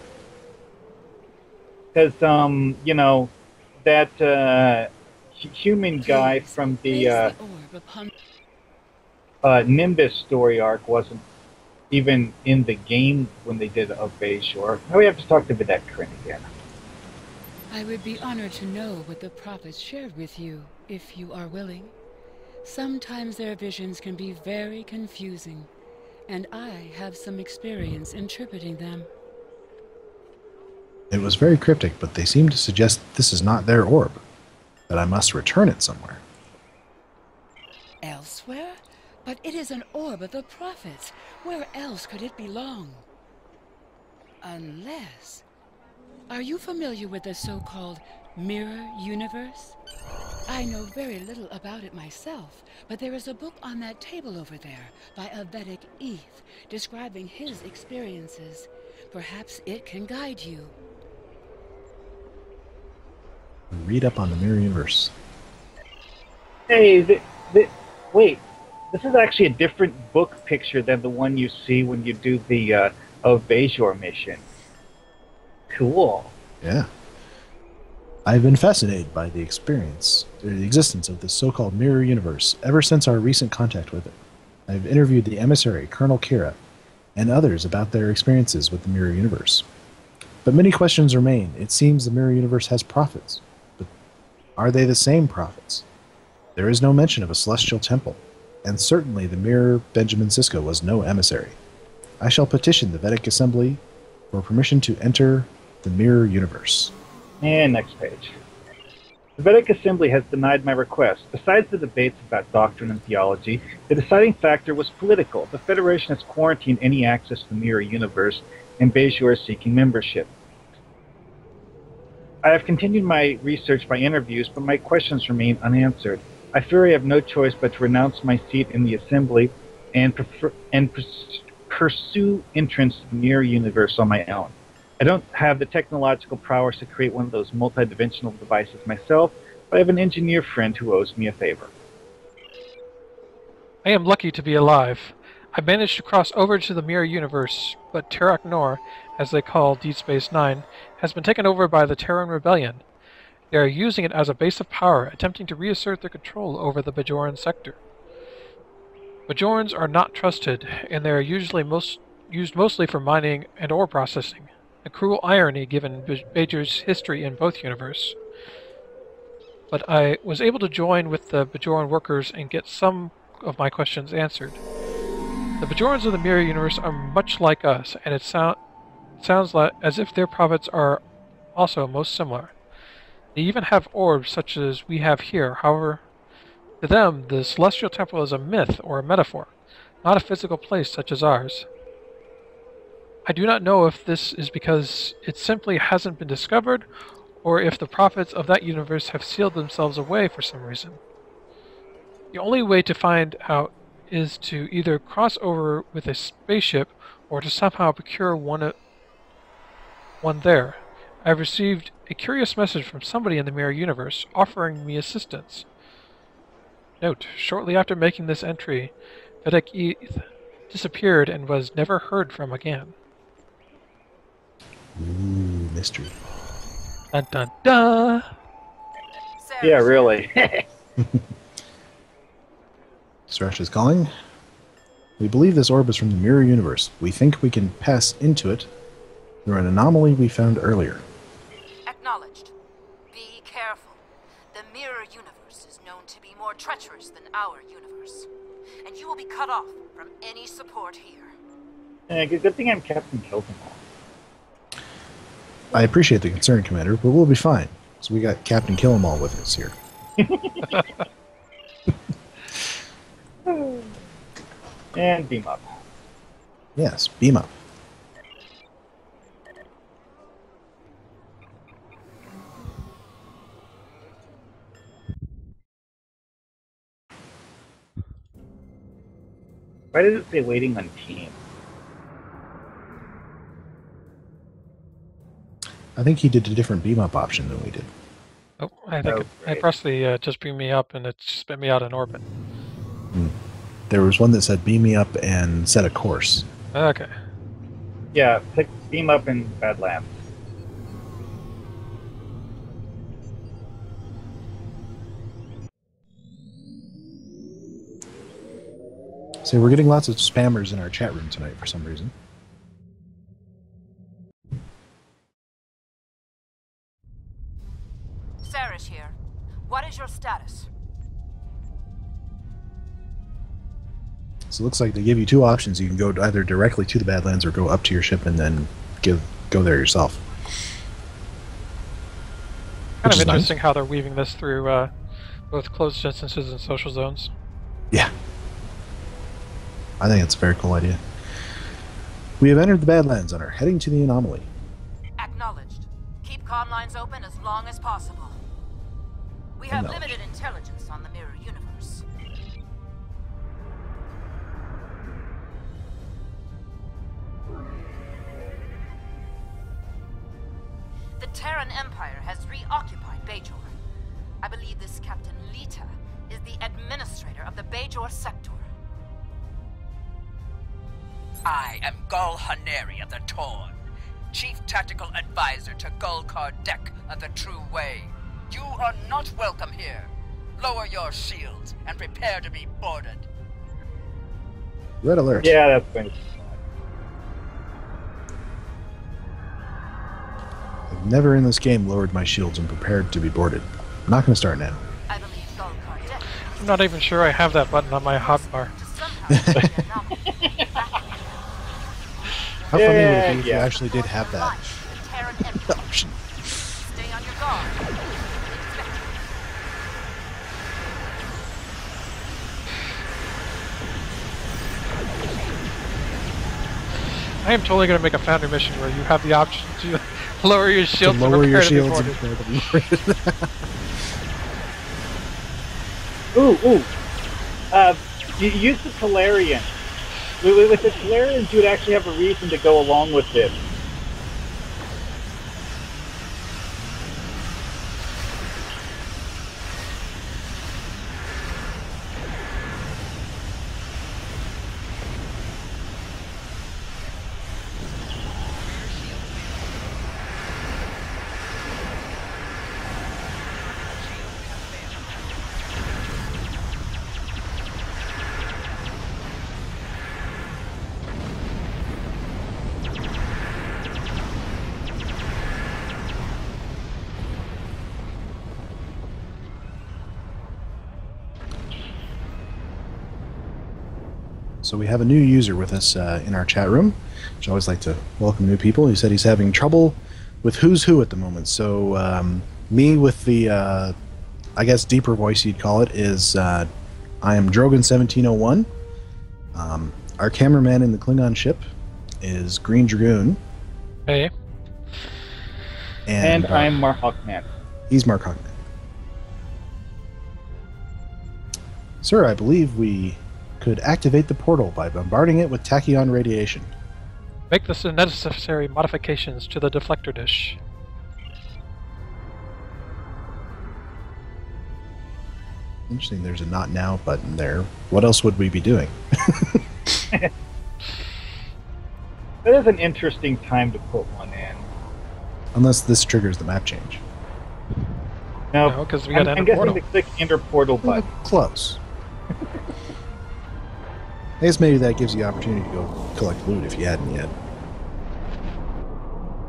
Because, you know, that human guy from the Nimbus story arc wasn't even in the game when they did of Bajor. Now we have to talk to Videk Kryn again. I would be honored to know what the prophets shared with you, if you are willing. Sometimes their visions can be very confusing, and I have some experience interpreting them. It was very cryptic, but they seem to suggest this is not their orb, that I must return it somewhere. Elsewhere? But it is an orb of the prophets. Where else could it belong? Unless... Are you familiar with the so-called mirror universe? I know very little about it myself, but there is a book on that table over there by a Vedic Eth describing his experiences. Perhaps it can guide you. Read up on the mirror universe. Hey, wait. This is actually a different book picture than the one you see when you do the of Bajor mission. Cool. Yeah. I've been fascinated by the existence of this so-called mirror universe ever since our recent contact with it. I've interviewed the emissary, Colonel Kira, and others about their experiences with the mirror universe. But many questions remain. It seems the mirror universe has prophets. But are they the same prophets? There is no mention of a celestial temple, and certainly the mirror Benjamin Sisko was no emissary. I shall petition the Vedic Assembly for permission to enter the mirror universe. And next page. The Vedic Assembly has denied my request. Besides the debates about doctrine and theology, the deciding factor was political. The Federation has quarantined any access to the mirror universe, and Bajor is seeking membership. I have continued my research by interviews, but my questions remain unanswered. I fear I have no choice but to renounce my seat in the Assembly and pursue entrance to the mirror universe on my own. I don't have the technological prowess to create one of those multidimensional devices myself, but I have an engineer friend who owes me a favor. I am lucky to be alive. I managed to cross over to the mirror universe, but Terak Nor, as they call Deep Space Nine, has been taken over by the Terran Rebellion. They are using it as a base of power, attempting to reassert their control over the Bajoran sector. Bajorans are not trusted, and they are usually used mostly for mining and ore processing. A cruel irony given Bajor's history in both universes. But I was able to join with the Bajoran workers and get some of my questions answered. The Bajorans of the mirror universe are much like us, and it sounds like as if their prophets are also most similar. They even have orbs such as we have here. However, to them, the celestial temple is a myth or a metaphor, not a physical place such as ours. I do not know if this is because it simply hasn't been discovered, or if the prophets of that universe have sealed themselves away for some reason. The only way to find out is to either cross over with a spaceship, or to somehow procure one there. I have received a curious message from somebody in the mirror universe, offering me assistance. Note, shortly after making this entry, Vedic Eth disappeared and was never heard from again. Ooh, mystery. Dun dun dun! Yeah, really. Srash is calling. We believe this orb is from the mirror universe. We think we can pass into it through an anomaly we found earlier. Acknowledged. Be careful. The mirror universe is known to be more treacherous than our universe. And you will be cut off from any support here. Good thing I'm Captain Killed them all. I appreciate the concern, Commander, but we'll be fine. So we got Captain Kill-'em-all with us here. And beam up. Yes, beam up. Why did it say waiting on team? I think he did a different beam up option than we did. Oh, I think I pressed the just beam me up, and it spit me out in orbit. There was one that said beam me up and set a course. Okay. Yeah, pick beam up in Badlands. So we're getting lots of spammers in our chat room tonight for some reason. Sarah's here. What is your status? So it looks like they give you two options. You can go either directly to the Badlands or go up to your ship and then go there yourself. Kind of interesting how they're weaving this through both closed instances and social zones. Yeah. I think it's a very cool idea. We have entered the Badlands and are heading to the anomaly. Acknowledged. Keep comm lines open as long as possible. We have limited intelligence on the mirror universe. The Terran Empire has reoccupied Bajor. I believe this Captain Lita is the administrator of the Bajor sector. I am Gul Haneri of the Torn, Chief Tactical Advisor to Gul Kardec of the True Way. You are not welcome here. Lower your shields and prepare to be boarded. Red alert. Yeah, that's going to... I've never in this game lowered my shields and prepared to be boarded. I'm not going to start now. I believe Gul Kardec. I'm not even sure I have that button on my hotbar. How funny would it be if you actually did have that option? Stay on your guard. I am totally going to make a Foundry mission where you have the option to lower your shields and prepare to be boarded. You use the Talarian. With the Talarians, you would actually have a reason to go along with this. So we have a new user with us in our chat room, which I always like to welcome new people. He said he's having trouble with Who's Who at the moment. So me with the, I guess, deeper voice you'd call it, is I am Drogan1701. Our cameraman in the Klingon ship is Greendragoon. Hey. And I'm Markhawkman. He's Markhawkman. Sir, I believe we could activate the portal by bombarding it with tachyon radiation. Make the necessary modifications to the deflector dish. Interesting, there's a not now button there. What else would we be doing? That is an interesting time to put one in. Unless this triggers the map change. No, because we got I'm guessing to click enter portal button. Close. I guess maybe that gives you the opportunity to go collect loot if you hadn't yet.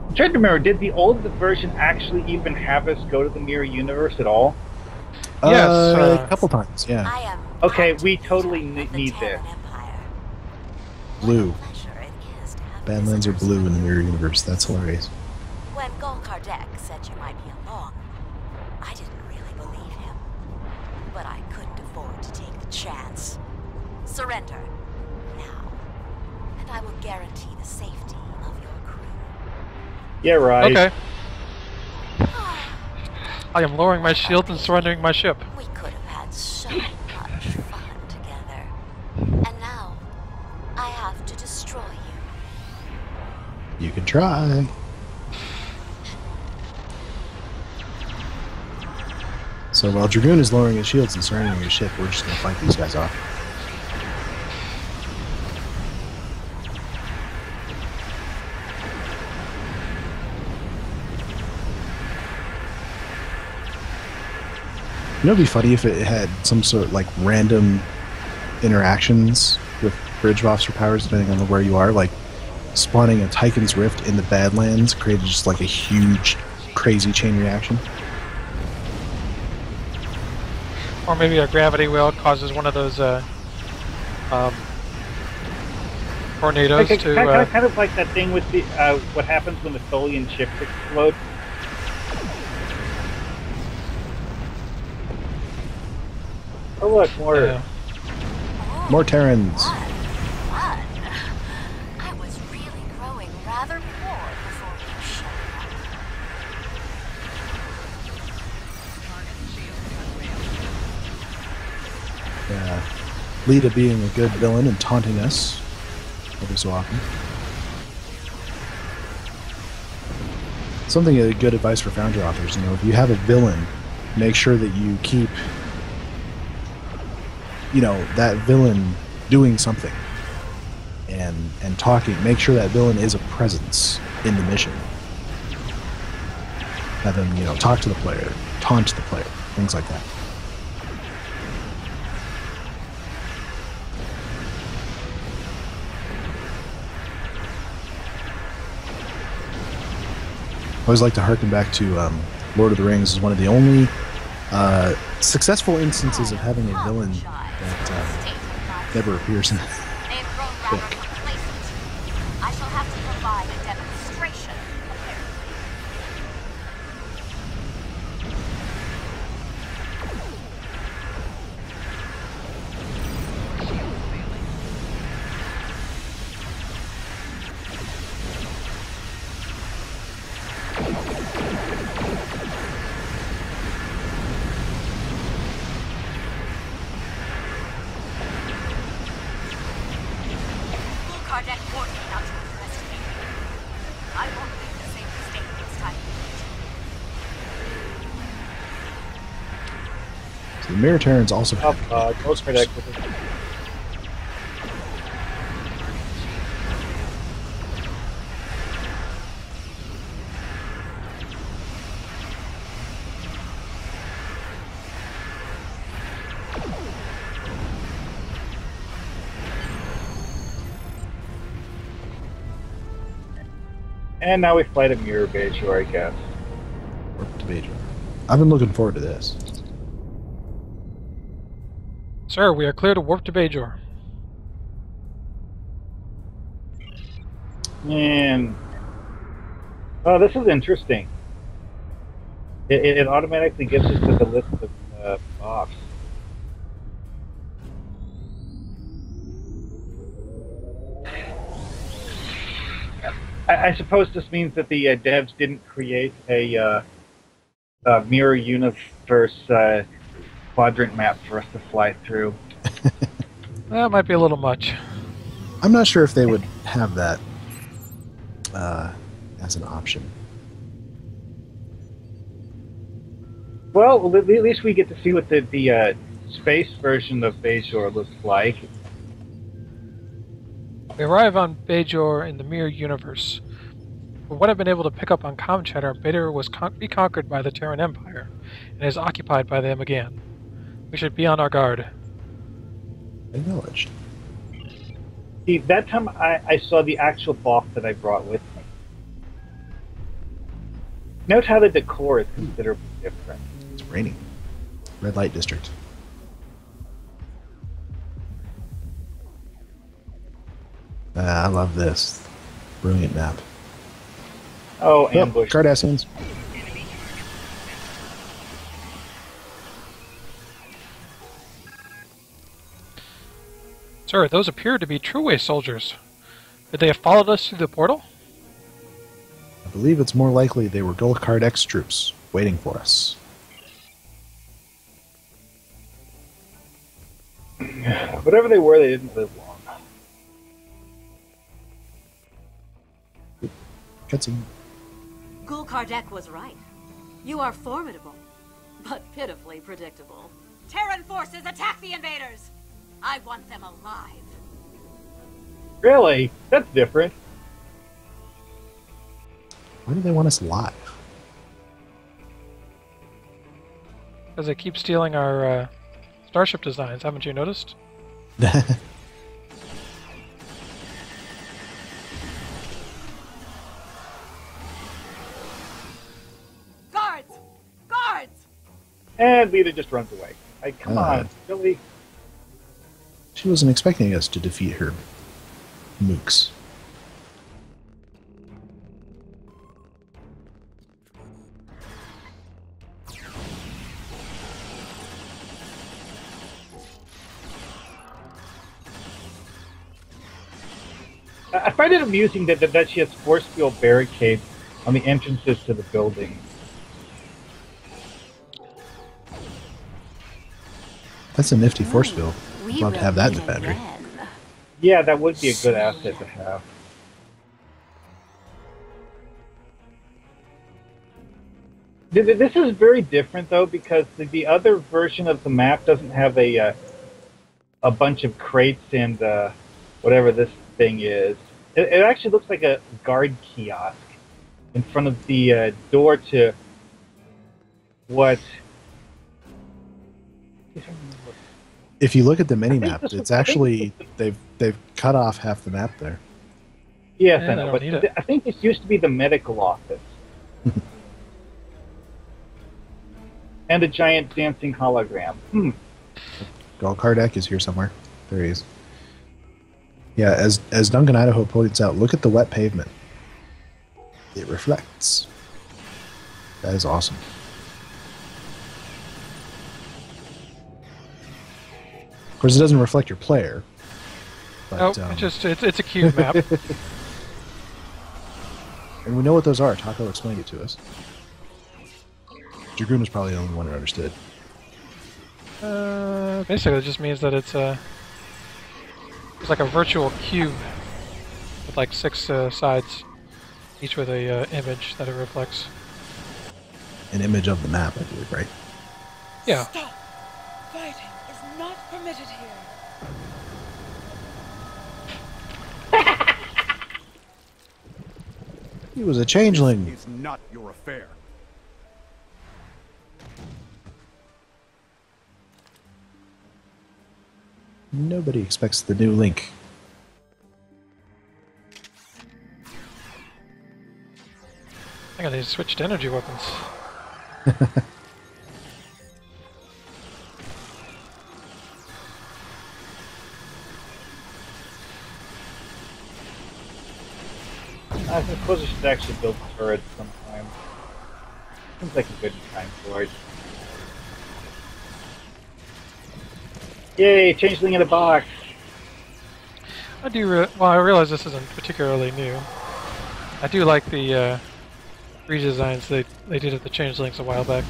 I'm trying to remember, did the old version actually even have us go to the mirror universe at all? Yes, a couple times, yeah. Okay, we totally need this. Blue. Badlands are blue in the mirror universe. That's hilarious. When Gul Kardec said you might be along, I didn't really believe him. But I couldn't afford to take the chance. Surrender. Now. And I will guarantee the safety of your crew. Yeah, right. Okay. I am lowering my shield and surrendering my ship. We could have had so much fun together. And now, I have to destroy you. You can try. So while Dragoon is lowering his shields and surrendering his ship, we're just going to fight these guys off. You know, it'd be funny if it had some sort of like random interactions with bridge buffs or powers depending on where you are, like spawning a Tychon's Rift in the Badlands created just like a huge, crazy chain reaction. Or maybe a gravity well causes one of those tornadoes to... Kind of like that thing with the what happens when the Tholian ships explode. Oh look, more Terrans. I was really growing rather bored before you showed up. Lita being a good villain and taunting us every so often. Something good advice for Foundry authors, you know, if you have a villain, make sure that you keep, you know, that villain doing something and talking. Make sure that villain is a presence in the mission. Have them, you know, talk to the player, taunt the player, things like that. I always like to harken back to Lord of the Rings as one of the only successful instances of having a villain that never appears in the book. I shall have to provide a demonstration, apparently. Cardassian warned me not to underestimate you. I won't make the same mistake next time you meet. So the Mirror Terrans also have Ghost Cardassian with it. And now we fly to Mirror Bajor, I guess. Warp to Bajor. I've been looking forward to this. Sir, we are clear to warp to Bajor. And oh, this is interesting. It automatically gives us to the list of offs. I suppose this means that the devs didn't create a mirror universe quadrant map for us to fly through. That might be a little much. I'm not sure if they would have that as an option. Well, at least we get to see what the space version of Bajor looks like. We arrive on Bajor in the Mirror Universe. From what I've been able to pick up on comm chatter, Bajor was reconquered by the Terran Empire and is occupied by them again. We should be on our guard. Acknowledged. See, that time I saw the actual box that I brought with me. Note how the decor is considerably different. It's raining. Red light district. I love this. Brilliant map. Oh, ambush. Cardassians. Sir, those appear to be True-Way soldiers. Could they have followed us through the portal? I believe it's more likely they were Gul Kardek's troops waiting for us. Whatever they were, they didn't live long. Cutscene. Gul Kardec was right. You are formidable. but pitifully predictable. Terran forces, attack the invaders! I want them alive. Really? That's different. Why do they want us live? Because they keep stealing our starship designs, haven't you noticed? Guards! Guards! And Lita just runs away. Like, come on, really? She wasn't expecting us to defeat her mooks. I find it amusing that she has force field barricades on the entrances to the building. That's a nifty force field. I'd love to have that in the Foundry. Yeah, that would be a good asset to have. This is very different, though, because the other version of the map doesn't have a bunch of crates and whatever this thing is. It actually looks like a guard kiosk in front of the door to what... If you look at the mini-map, it's actually... They've cut off half the map there. Yes, I know, but I think this used to be the medical office. And a giant dancing hologram. Gul Kardec is here somewhere. There he is. Yeah, as Duncan Idaho points out, look at the wet pavement. It reflects. That is awesome. Of course, it doesn't reflect your player. But, it's a cube map. And we know what those are. Taco explained it to us. Dragoon was probably the only one who understood. Basically, it just means that it's like a virtual cube with like 6 sides, each with a image that it reflects. An image of the map, I believe, right? Yeah. Stop! Fighting is not permitted here. He was a changeling. It's not your affair. Nobody expects the new Link. I think I need to switch to energy weapons. I suppose I should actually build turrets sometime. Seems like a good time for it. Yay, changeling in a box! I realize this isn't particularly new. I do like the redesigns they did at the Changelings a while back.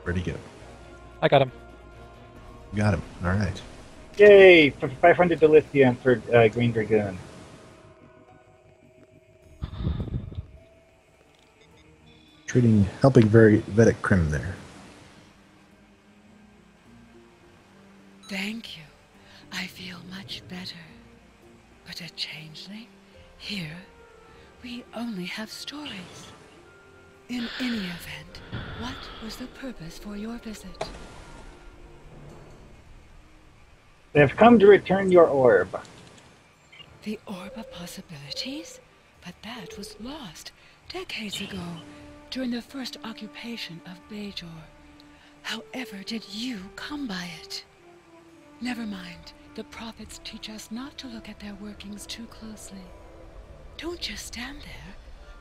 Where'd he go? I got him. You got him. All right. Yay! For 500 dilithium for Greendragoon. Helping very Vedic Crim there. Thank you. I feel much better. But a changeling? Here, we only have stories. In any event, what was the purpose for your visit? They have come to return your orb. The Orb of Possibilities? But that was lost decades ago, during the first occupation of Bajor. However did you come by it? Never mind. The prophets teach us not to look at their workings too closely. Don't just stand there.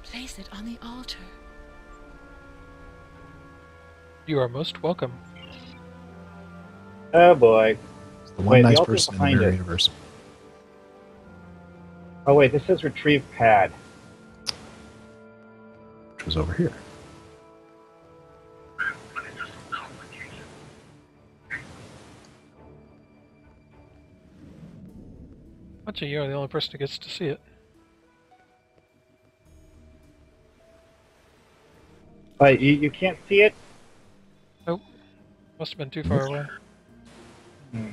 Place it on the altar. You are most welcome. Oh boy. It's the one nice person in the mirror universe. Oh wait, this says retrieve pad. Which was over here. Actually, you're the only person who gets to see it. But you can't see it? Nope. Must have been too far away. Hmm.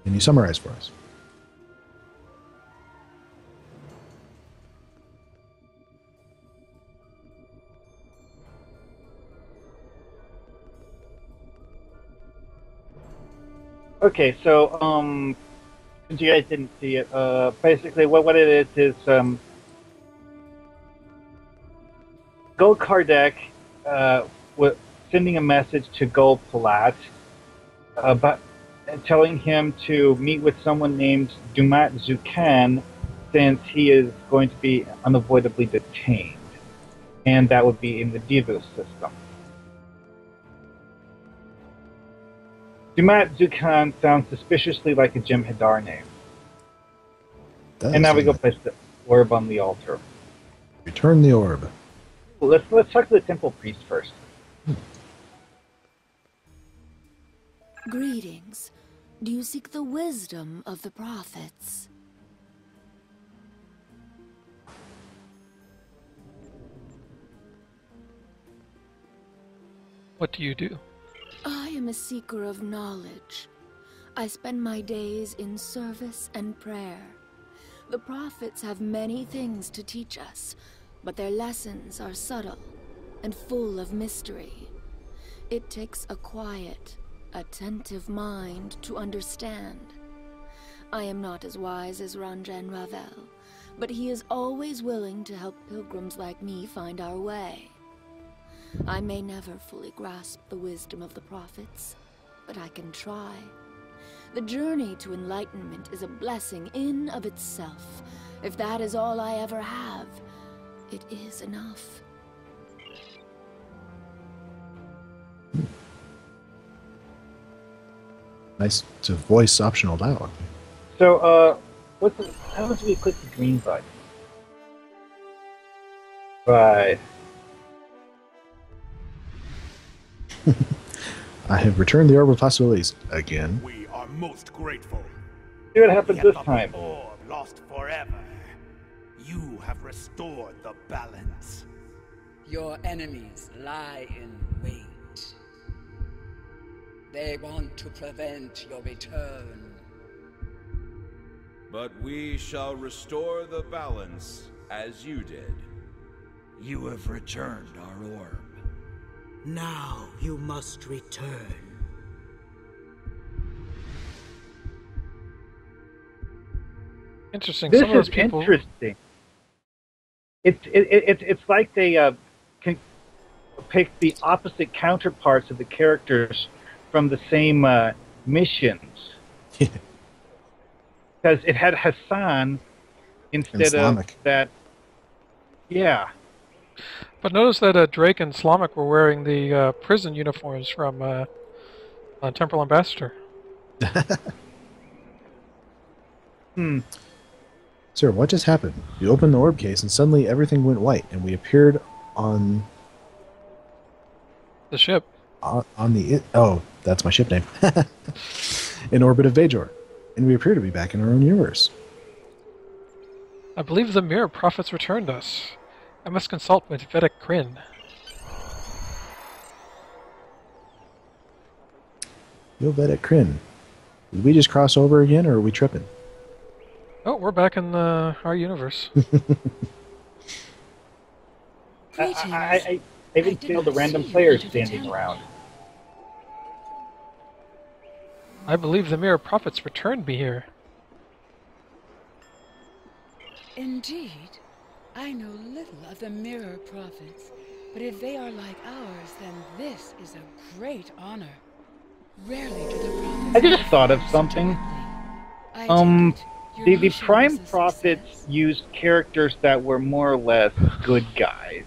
Can you summarize for us? Okay, so since you guys didn't see it, basically what it is Gold Kardec was sending a message to Gold Palat about telling him to meet with someone named Dumat Zukan, since he is going to be unavoidably detained, and that would be in the Divus system. Dumat Zukan sounds suspiciously like a Jim Hadar name. And now we go place the orb on the altar. Return the orb. Well, let's talk to the temple priest first. Greetings. Do you seek the wisdom of the prophets? What do you do? I am a seeker of knowledge. I spend my days in service and prayer. The prophets have many things to teach us, but their lessons are subtle and full of mystery. It takes a quiet, attentive mind to understand. I am not as wise as Ranjan Ravel, but he is always willing to help pilgrims like me find our way. I may never fully grasp the wisdom of the prophets, but I can try. The journey to enlightenment is a blessing in of itself. If that is all I ever have, it is enough. Nice to voice optional dialogue. So, how much do we click the green button? Right. I have returned the orb of possibilities again. We are most grateful. See what happens this time. The orb lost forever. You have restored the balance. Your enemies lie in wait. They want to prevent your return. But we shall restore the balance as you did. You have returned our orb. Now you must return. Interesting. This Some of those is people... interesting. It's like they can pick the opposite counterparts of the characters from the same missions. Because it had Hassan instead of that. Yeah. But notice that Drake and Slamek were wearing the prison uniforms from Temporal Ambassador. Sir, what just happened? You opened the orb case and suddenly everything went white and we appeared on... the ship. On the... Oh, that's my ship name. In orbit of Vajor. And we appear to be back in our own universe. I believe the Mirror Prophets returned us. I must consult with Vedic Kryn. Yo, Vedic Kryn. Did we just cross over again, or are we tripping? Oh, we're back in our universe. I even feel the random players standing around. I believe the Mirror Prophets returned me here. Indeed. I know little of the Mirror Prophets, but if they are like ours, then this is a great honor. Rarely do the prophets... I just thought of something. The Prime Prophets used characters that were more or less good guys.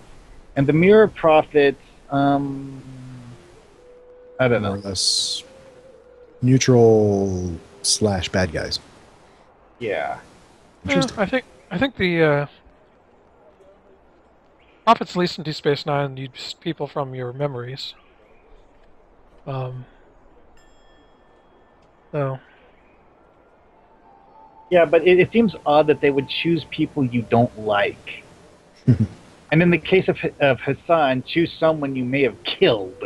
And the Mirror Prophets, I don't know. More or less neutral / bad guys. Yeah. I think the Prophets, at least in Deep Space Nine, use people from your memories. The though. Yeah, but it seems odd that they would choose people you don't like. And in the case of Hassan, choose someone you may have killed.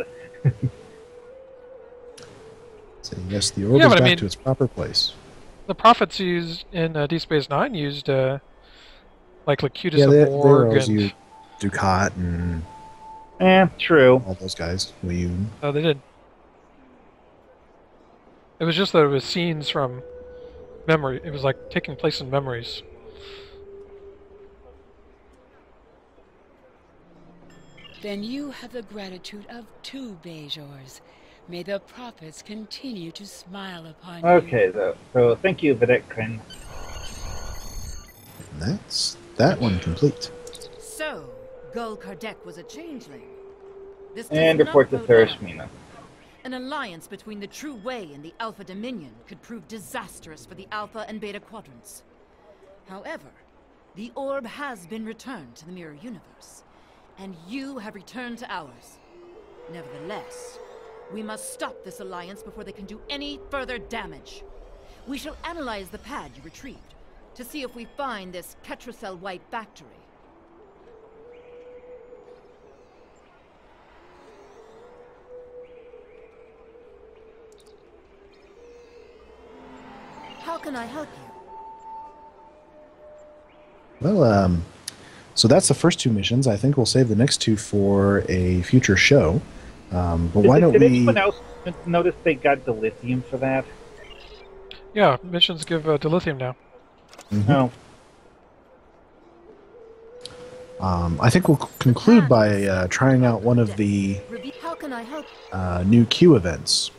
So yes, the orb is back to its proper place. The prophets used in Deep Space Nine used like Locutus Yeah, of they Borg always and use Ducat and true. all those guys. William. oh, they did. It was just that it was scenes from memory. It was like taking place in memories. Then you have the gratitude of 2 Bejors. May the prophets continue to smile upon you. Okay, so thank you, Vedekrin. That's that one complete. So, Gul Kardec was a changeling. This does And not report to bode well. Therashmina. An alliance between the True Way and the Alpha Dominion could prove disastrous for the Alpha and Beta Quadrants. However, the orb has been returned to the Mirror Universe, and you have returned to ours. Nevertheless, we must stop this alliance before they can do any further damage. We shall analyze the pad you retrieved to see if we find this Ketracel White factory. How can I help you? Well, so that's the first 2 missions. I think we'll save the next 2 for a future show. But why don't Did we... anyone else notice they got dilithium for that? Yeah, missions give dilithium now. No. I think we'll conclude by trying out one of the How can I help? new Q events.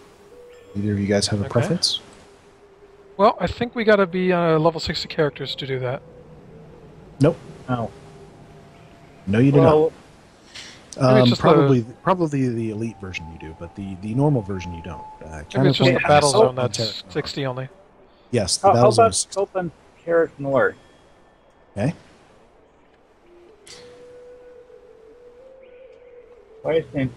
Either of you guys have a Okay. preference? Well, I think we gotta be level 60 characters to do that. Nope. Oh. No, you do Well, Maybe it's not. just Probably the elite version you do, but the normal version you don't. Maybe it's just the battle zone that's Terra. 60 only. Yes, the how battle zone about is 60. Open Carrot North? Okay. Why is it?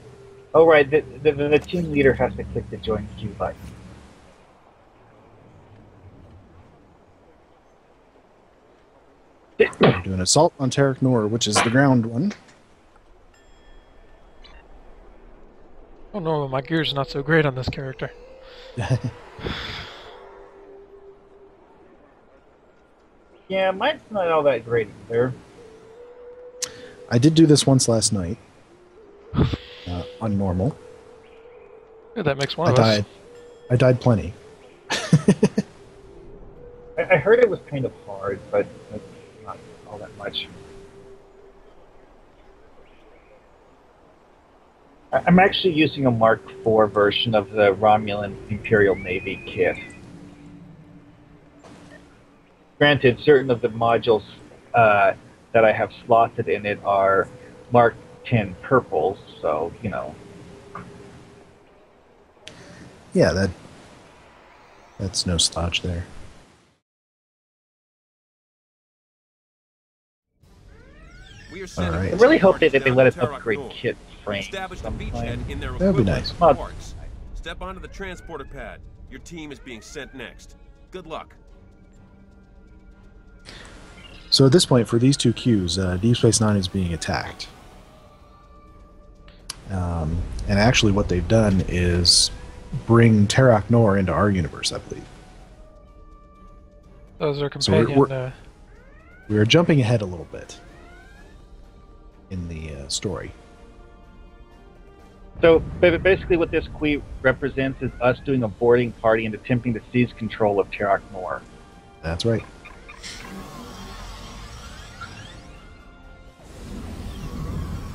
Oh, right. The team leader has to click the join queue button. We're doing assault on Terra Nor, which is the ground one. Oh no, my gear's not so great on this character. Yeah, mine's not all that great either. I did do this once last night. On normal. Yeah, that makes one of us. I died plenty. I heard it was kind of hard, but not all that much. I'm actually using a Mark IV version of the Romulan Imperial Navy kit. Granted, certain of the modules that I have slotted in it are Mark X purples, so, you know. Yeah, that's no slouch there. All right. I really hope that they let us upgrade kit frames sometime. That would be nice. Step onto the transporter pad. Your team is being sent next. Good luck. So at this point, for these 2 queues, Deep Space Nine is being attacked. And actually what they've done is bring Terrak Nor into our universe, I believe. Those are So companion. we're jumping ahead a little bit in the story. So basically what this queue represents is us doing a boarding party and attempting to seize control of Terrak Nor. That's right.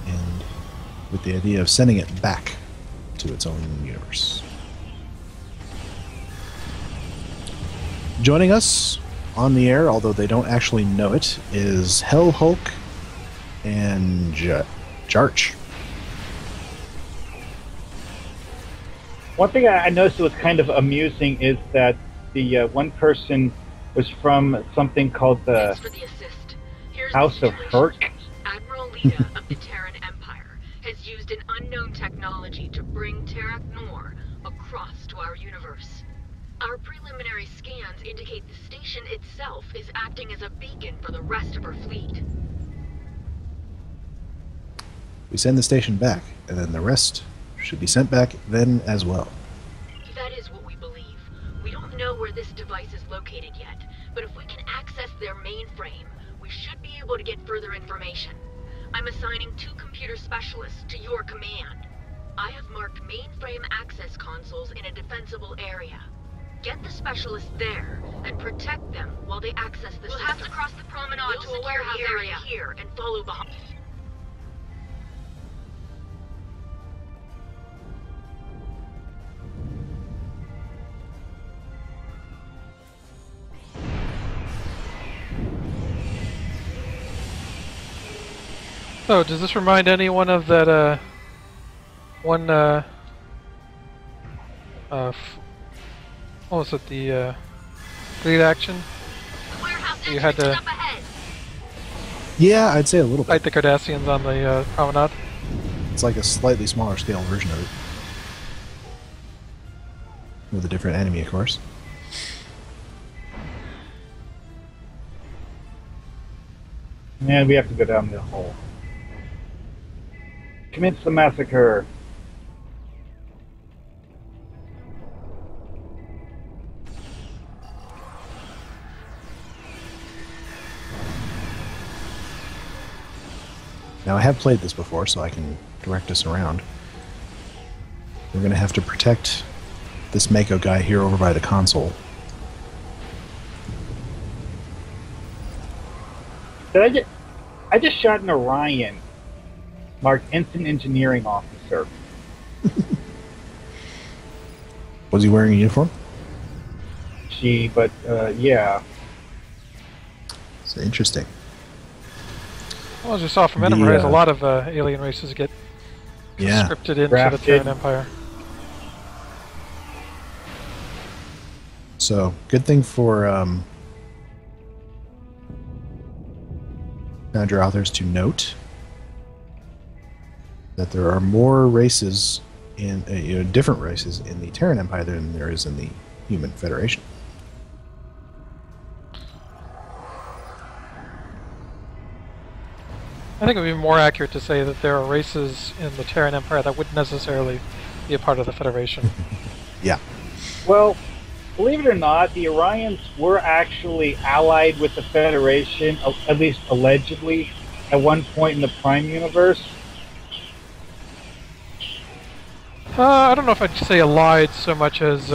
And with the idea of sending it back to its own universe. Joining us on the air, although they don't actually know it, is Hell Hulk and Jarch. One thing I noticed that was kind of amusing is that the one person was from something called the House of Herc. Admiral Lita of the Terran Empire has used an unknown technology to bring Terrak Nor across to our universe. Our preliminary scans indicate the station itself is acting as a beacon for the rest of our fleet. We send the station back, and then the rest should be sent back then as well. That is what we believe. We don't know where this device is located yet, but if we can access their mainframe, we should be able to get further information. I'm assigning 2 computer specialists to your command. I have marked mainframe access consoles in a defensible area. Get the specialists there and protect them while they access the system. We'll have to cross the promenade to a warehouse area here and follow behind. So, does this remind anyone of that, one, what was it, the, lead action? You had to Yeah, I'd say a little bit. fight the Cardassians on the, promenade. It's like a slightly smaller scale version of it. With a different enemy, of course. And we have to go down the hole. Commence the massacre. Now, I have played this before, so I can direct us around. We're going to have to protect this Mako guy here over by the console. I just shot an Orion marked Instant Engineering Officer. Was he wearing a uniform? Yeah. It's interesting. Well, as you saw from Enterprise, a lot of alien races get scripted into the Terran Empire. So, good thing for Foundry authors to note that there are more races in different races in the Terran Empire than there is in the Human Federation. I think it would be more accurate to say that there are races in the Terran Empire that wouldn't necessarily be a part of the Federation. Yeah. Well, believe it or not, the Orions were actually allied with the Federation, at least allegedly, at one point in the Prime Universe. I don't know if I'd say allied so much as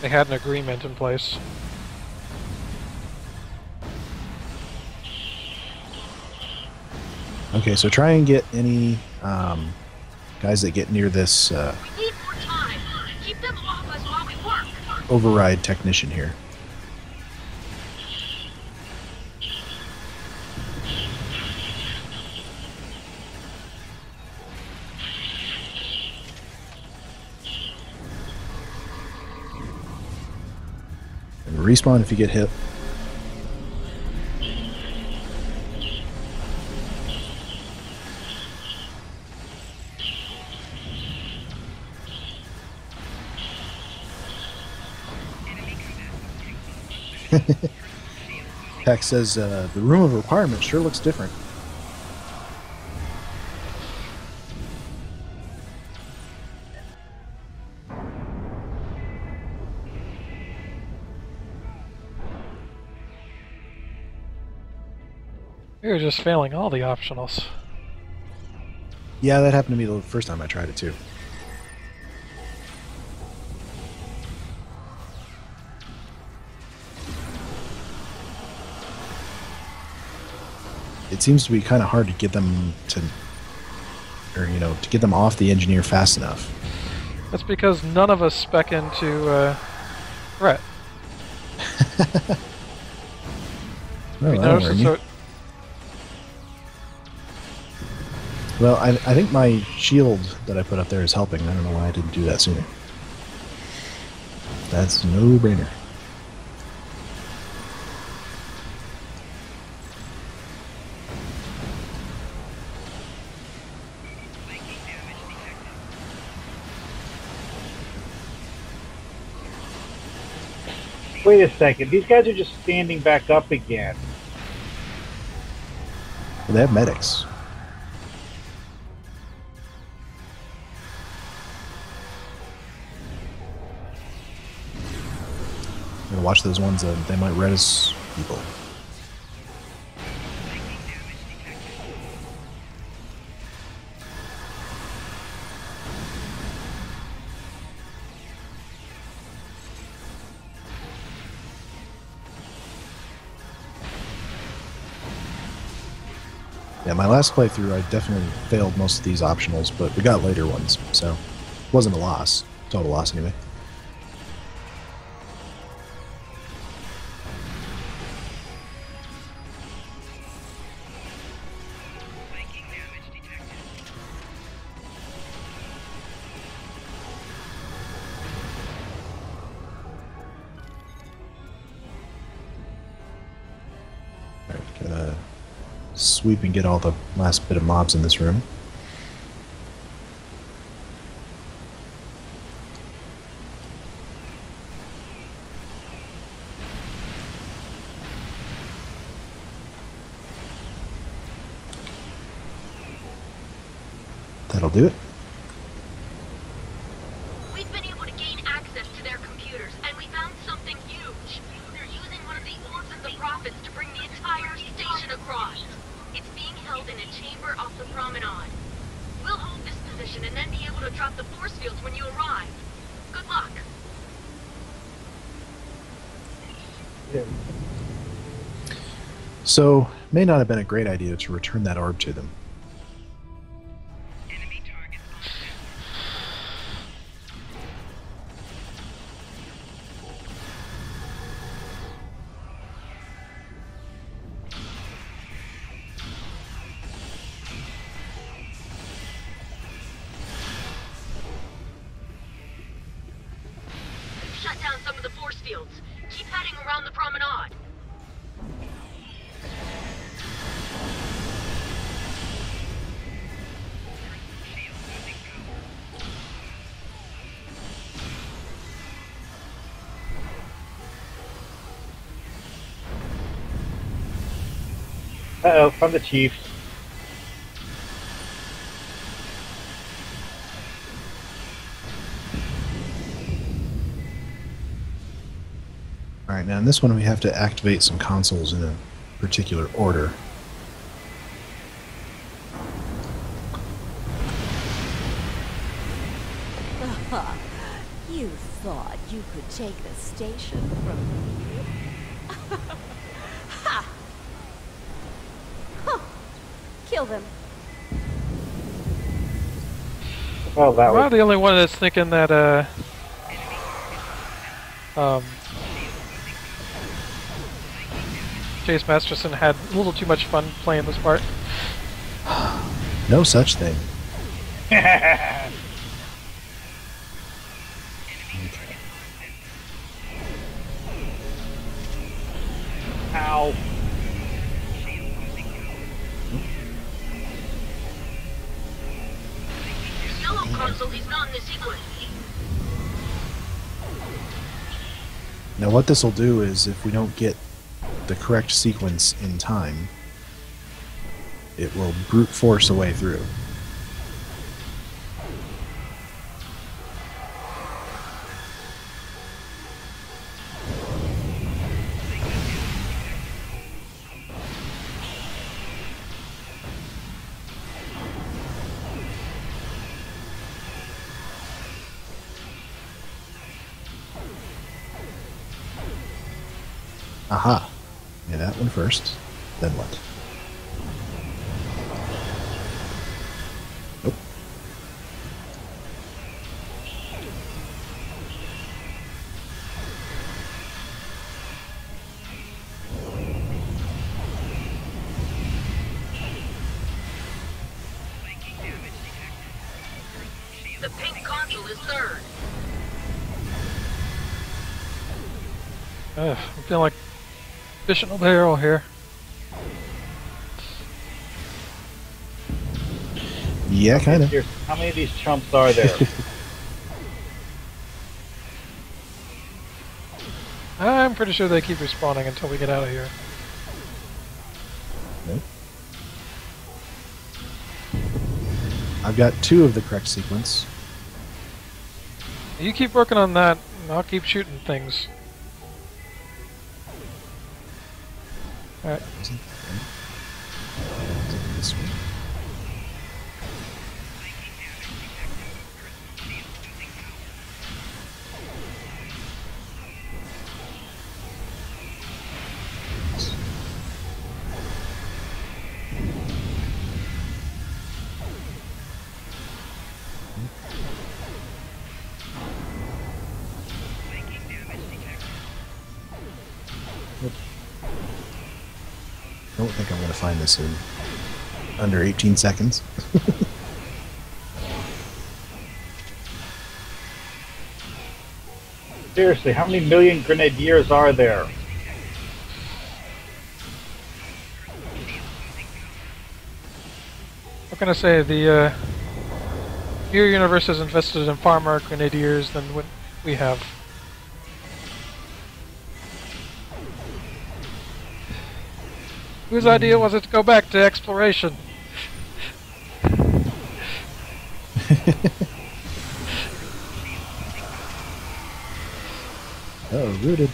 they had an agreement in place. Okay, so try and get any guys that get near this We need more time. Keep them off us while we work. override technician here. And respawn if you get hit. Peck says the room of requirement sure looks different. You're just failing all the optionals. Yeah, that happened to me the first time I tried it too. It seems to be kind of hard to get them to, or to get them off the engineer fast enough. That's because none of us spec into threat. Well, I think my shield that I put up there is helping. I don't know why I didn't do that sooner. That's a no-brainer. Wait a second. These guys are just standing back up again. Well, they have medics. I'm gonna watch those ones that they might res people. Yeah, my last playthrough, I definitely failed most of these optionals, but we got later ones, so it wasn't a loss. Total loss, anyway. Alright, gotta sweep and get all the last bit of mobs in this room. That'll do it. We've been able to gain access to their computers, and we found something huge. They're using one of the orbs of the prophets to bring the entire station across. It's being held in a chamber off the promenade. We'll hold this position and then be able to drop the force fields when you arrive. Good luck. So, may not have been a great idea to return that orb to them. Shut down some of the force fields. Keep heading around the promenade. Uh-oh, from the chief. Alright, now in this one we have to activate some consoles in a particular order. You thought you could take the station from me? Ha! Huh. Kill them. Well, that Am I the only one that's thinking that, Chase Masterson had a little too much fun playing this part? No such thing. Ow. The yellow console is not in the sequence. Now what this will do is, if we don't get the correct sequence in time, it will brute force a way through. Aha. Yeah, that one first. Then what? Nope. The pink console is third. I'm feeling like fish in a barrel here. Yeah, kind of. How many of these chumps are there? I'm pretty sure they keep respawning until we get out of here. Nope. I've got 2 of the correct sequence. You keep working on that, and I'll keep shooting things. Alright. This one. I don't think I'm going to find this in under 18 seconds. Seriously, how many million grenadiers are there? What can I say? The Mirror Universe has invested in far more grenadiers than what we have. Whose idea was it to go back to exploration? Oh, rooted.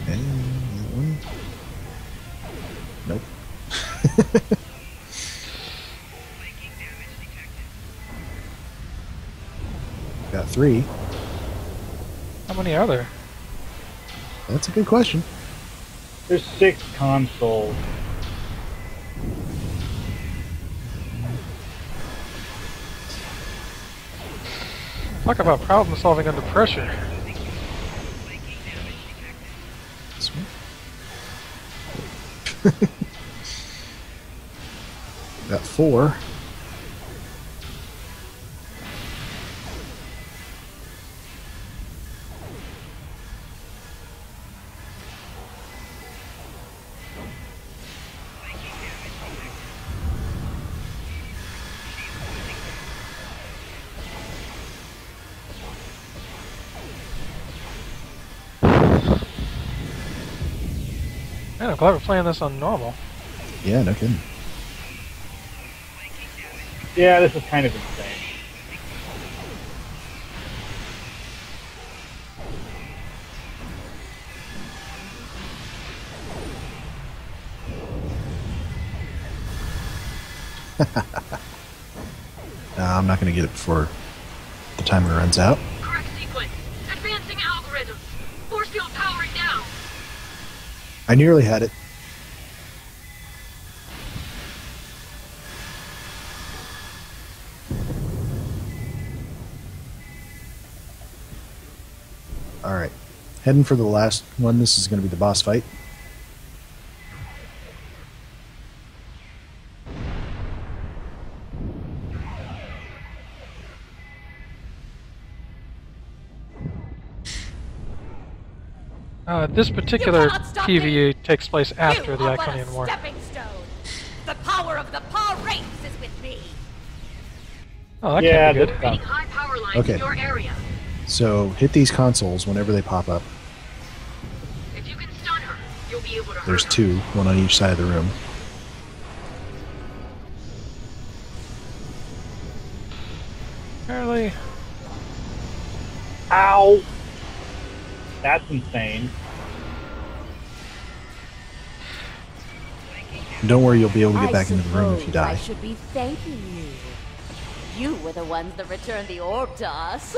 And that one. Nope. Got 3. How many are there? That's a good question. There's 6 consoles. Talk about problem solving under pressure. This one. Got 4. Man, I'm glad we're playing this on normal. Yeah, no kidding. Yeah, this is kind of insane. I'm not going to get it before the timer runs out. Correct sequence. Advancing algorithms. Force field powering down. I nearly had it. Alright. Heading for the last one. This is going to be the boss fight. This particular PvE takes place after the Iconian War. The power of the Paw race is with me. Oh, that can't be good. High power lines Okay. in your area. So hit these consoles whenever they pop up. If you can stun her, you'll be able to hurt There's her. 2, one on each side of the room. Apparently. Ow! That's insane. Don't worry, you'll be able to get back into the room if you I die. should be thanking you. You were the ones that returned the orb to us.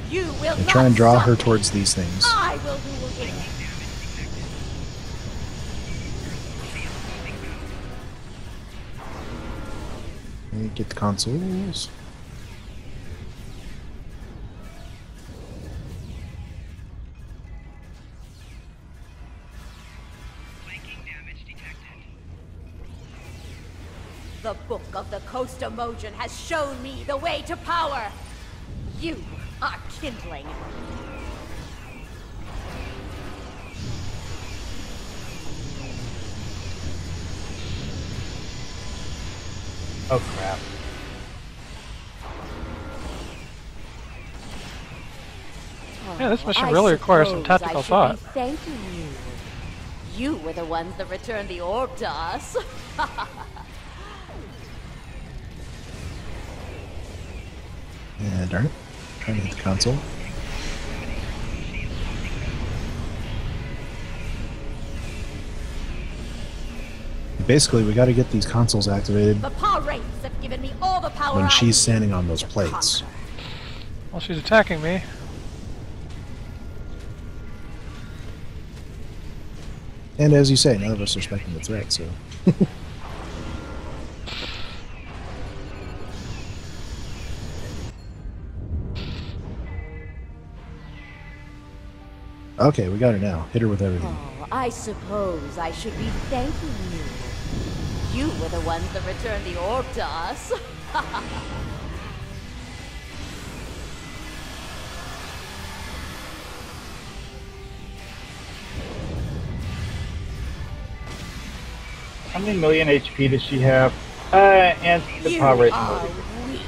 You will And try not and draw stop her me. towards these things. I will rule it. Okay, get the consoles. The Book of the Coast Emojin has shown me the way to power. You are kindling. Oh crap. Yeah, this mission really requires some tactical thought. Thanking you. You were the ones that returned the orb to us. Yeah, darn it. Trying to hit the console. Basically, we got to get these consoles activated The paw wraiths have given me all the power when I she's need. standing on those plates. Well, she's attacking me. And as you say, none of us are expecting the threat, so... Okay, we got her now. Hit her with everything. Oh, I suppose I should be thanking you. You were the ones that returned the orb to us. How many million HP does she have? And the You power rate. are weak.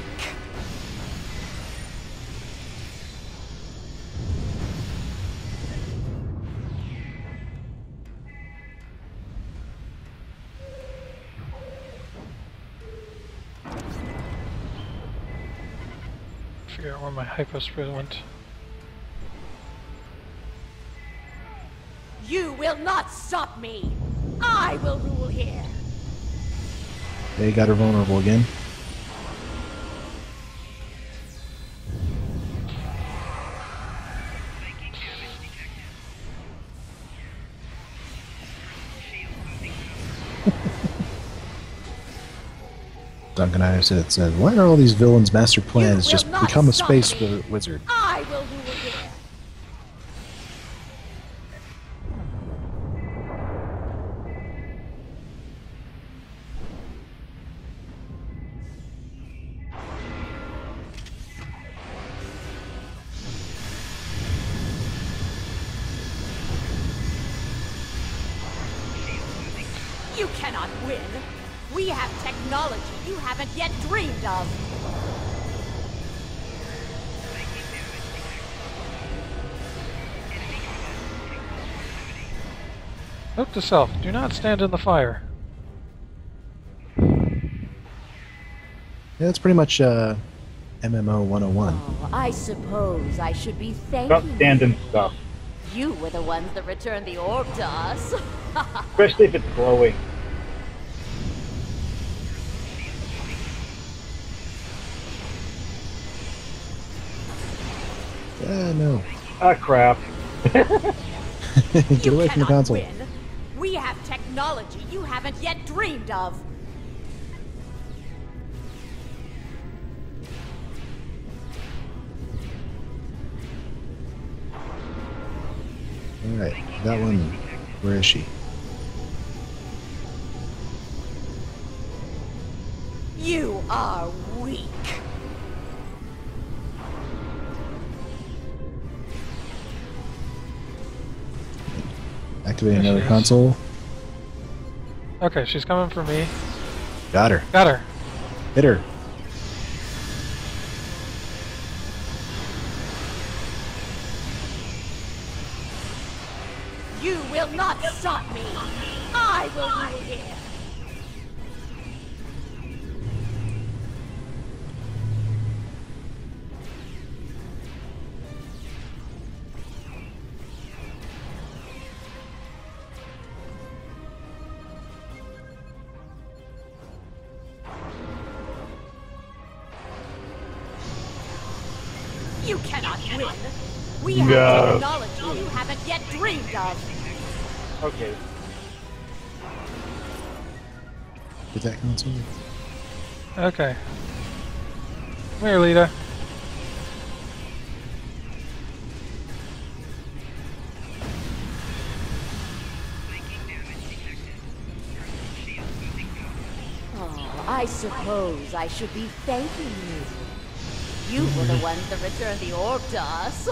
Figure out where my hyposphere went. You will not stop me. I will rule here. They got her vulnerable again. Duncan Iverson said, why are all these villains' master plans just become a space wizard? I will rule here. You cannot win. We have technology you haven't yet dreamed of. Note to self, do not stand in the fire. Yeah, that's pretty much MMO 101. Oh, I suppose I should be Stop thanking standing stuff. you. Were the ones that returned the orb to us. Especially if it's glowing. No. Ah, crap. Get away from the console. Win. We have technology you haven't yet dreamed of. Alright, that one. Where is she? You are weak. Activate another console. Okay, she's coming for me. Got her. Got her. Hit her. You will not stop me. I will rule here. You cannot win. We have No. technology you haven't yet dreamed of. Okay. Get that console. Okay. Come here, Lita. Oh, I suppose I should be thanking you. You were the ones that returned the orb to us.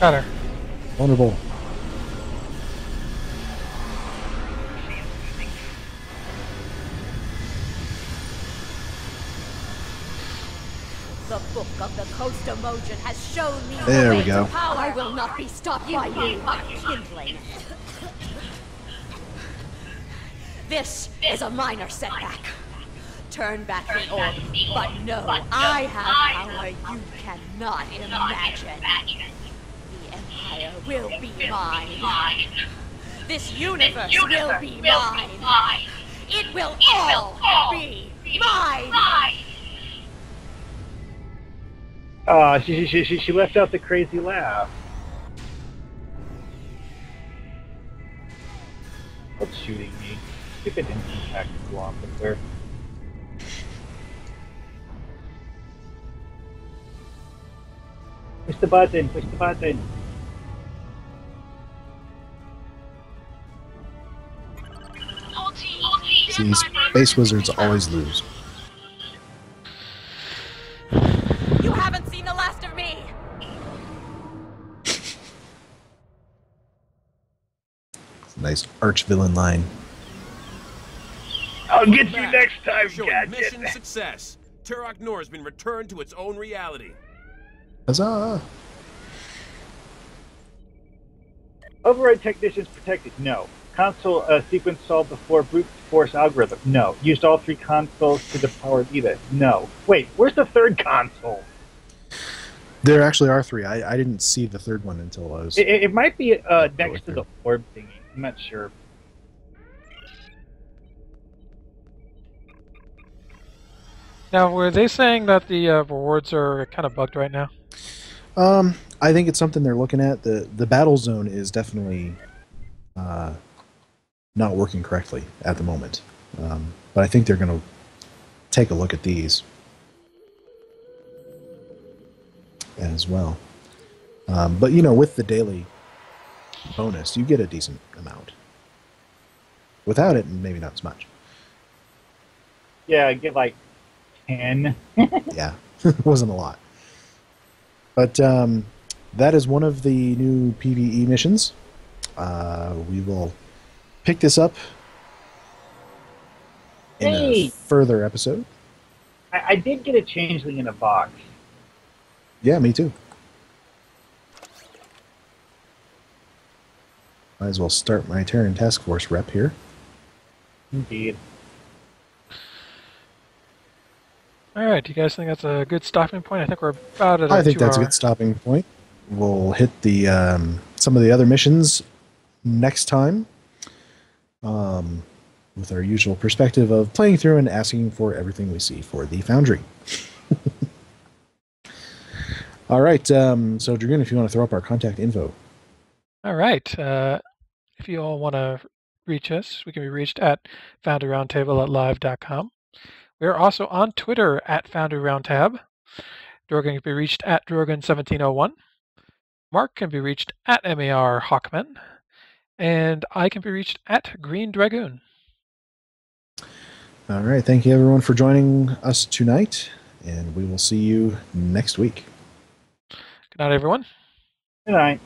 Got her. Vulnerable. The Book of the Coast Emotion has shown me There the we way go. to power. I will not be stopped by you, kindling. This is a minor setback. Turn back the orb, but no, I have power you cannot imagine. The Empire will be mine. This universe will be mine. It will all be mine. She left out the crazy laugh. What's shooting me? Stupid tactical officer. Push the button, push the button. See, space wizards always lose. You haven't seen the last of me! Nice arch-villain line. I'll get you next time, Showing mission success. Turok Nor has been returned to its own reality. Huzzah! Override technicians protected? No. Console sequence solved before brute force algorithm? No. Used all 3 consoles to depower Vita? No. Wait, where's the third console? There actually are 3. I didn't see the third one until I was... It might be next to the orb thingy. I'm not sure. Now, were they saying that the rewards are kind of bugged right now? I think it's something they're looking at. The battle zone is definitely not working correctly at the moment. But I think they're going to take a look at these as well. But, you know, with the daily bonus, you get a decent amount. Without it, maybe not as much. Yeah, I get like 10. Yeah, it wasn't a lot. But that is one of the new PvE missions. We will pick this up in a further episode. I did get a changeling in a box. Yeah, me too. Might as well start my Terran Task Force rep here. Indeed. All right, do you guys think that's a good stopping point? I think we're about at a I think that's a 2 hour. good stopping point. We'll hit the some of the other missions next time with our usual perspective of playing through and asking for everything we see for the Foundry. All right, so Dragoon, if you want to throw up our contact info. All right. If you all want to reach us, we can be reached at foundryroundtable@live.com. We are also on Twitter at Foundry Roundtab. Drogan can be reached at Drogan1701. Mark can be reached at Markhawkman. And I can be reached at Greendragoon. All right, thank you everyone for joining us tonight, and we will see you next week. Good night, everyone. Good night.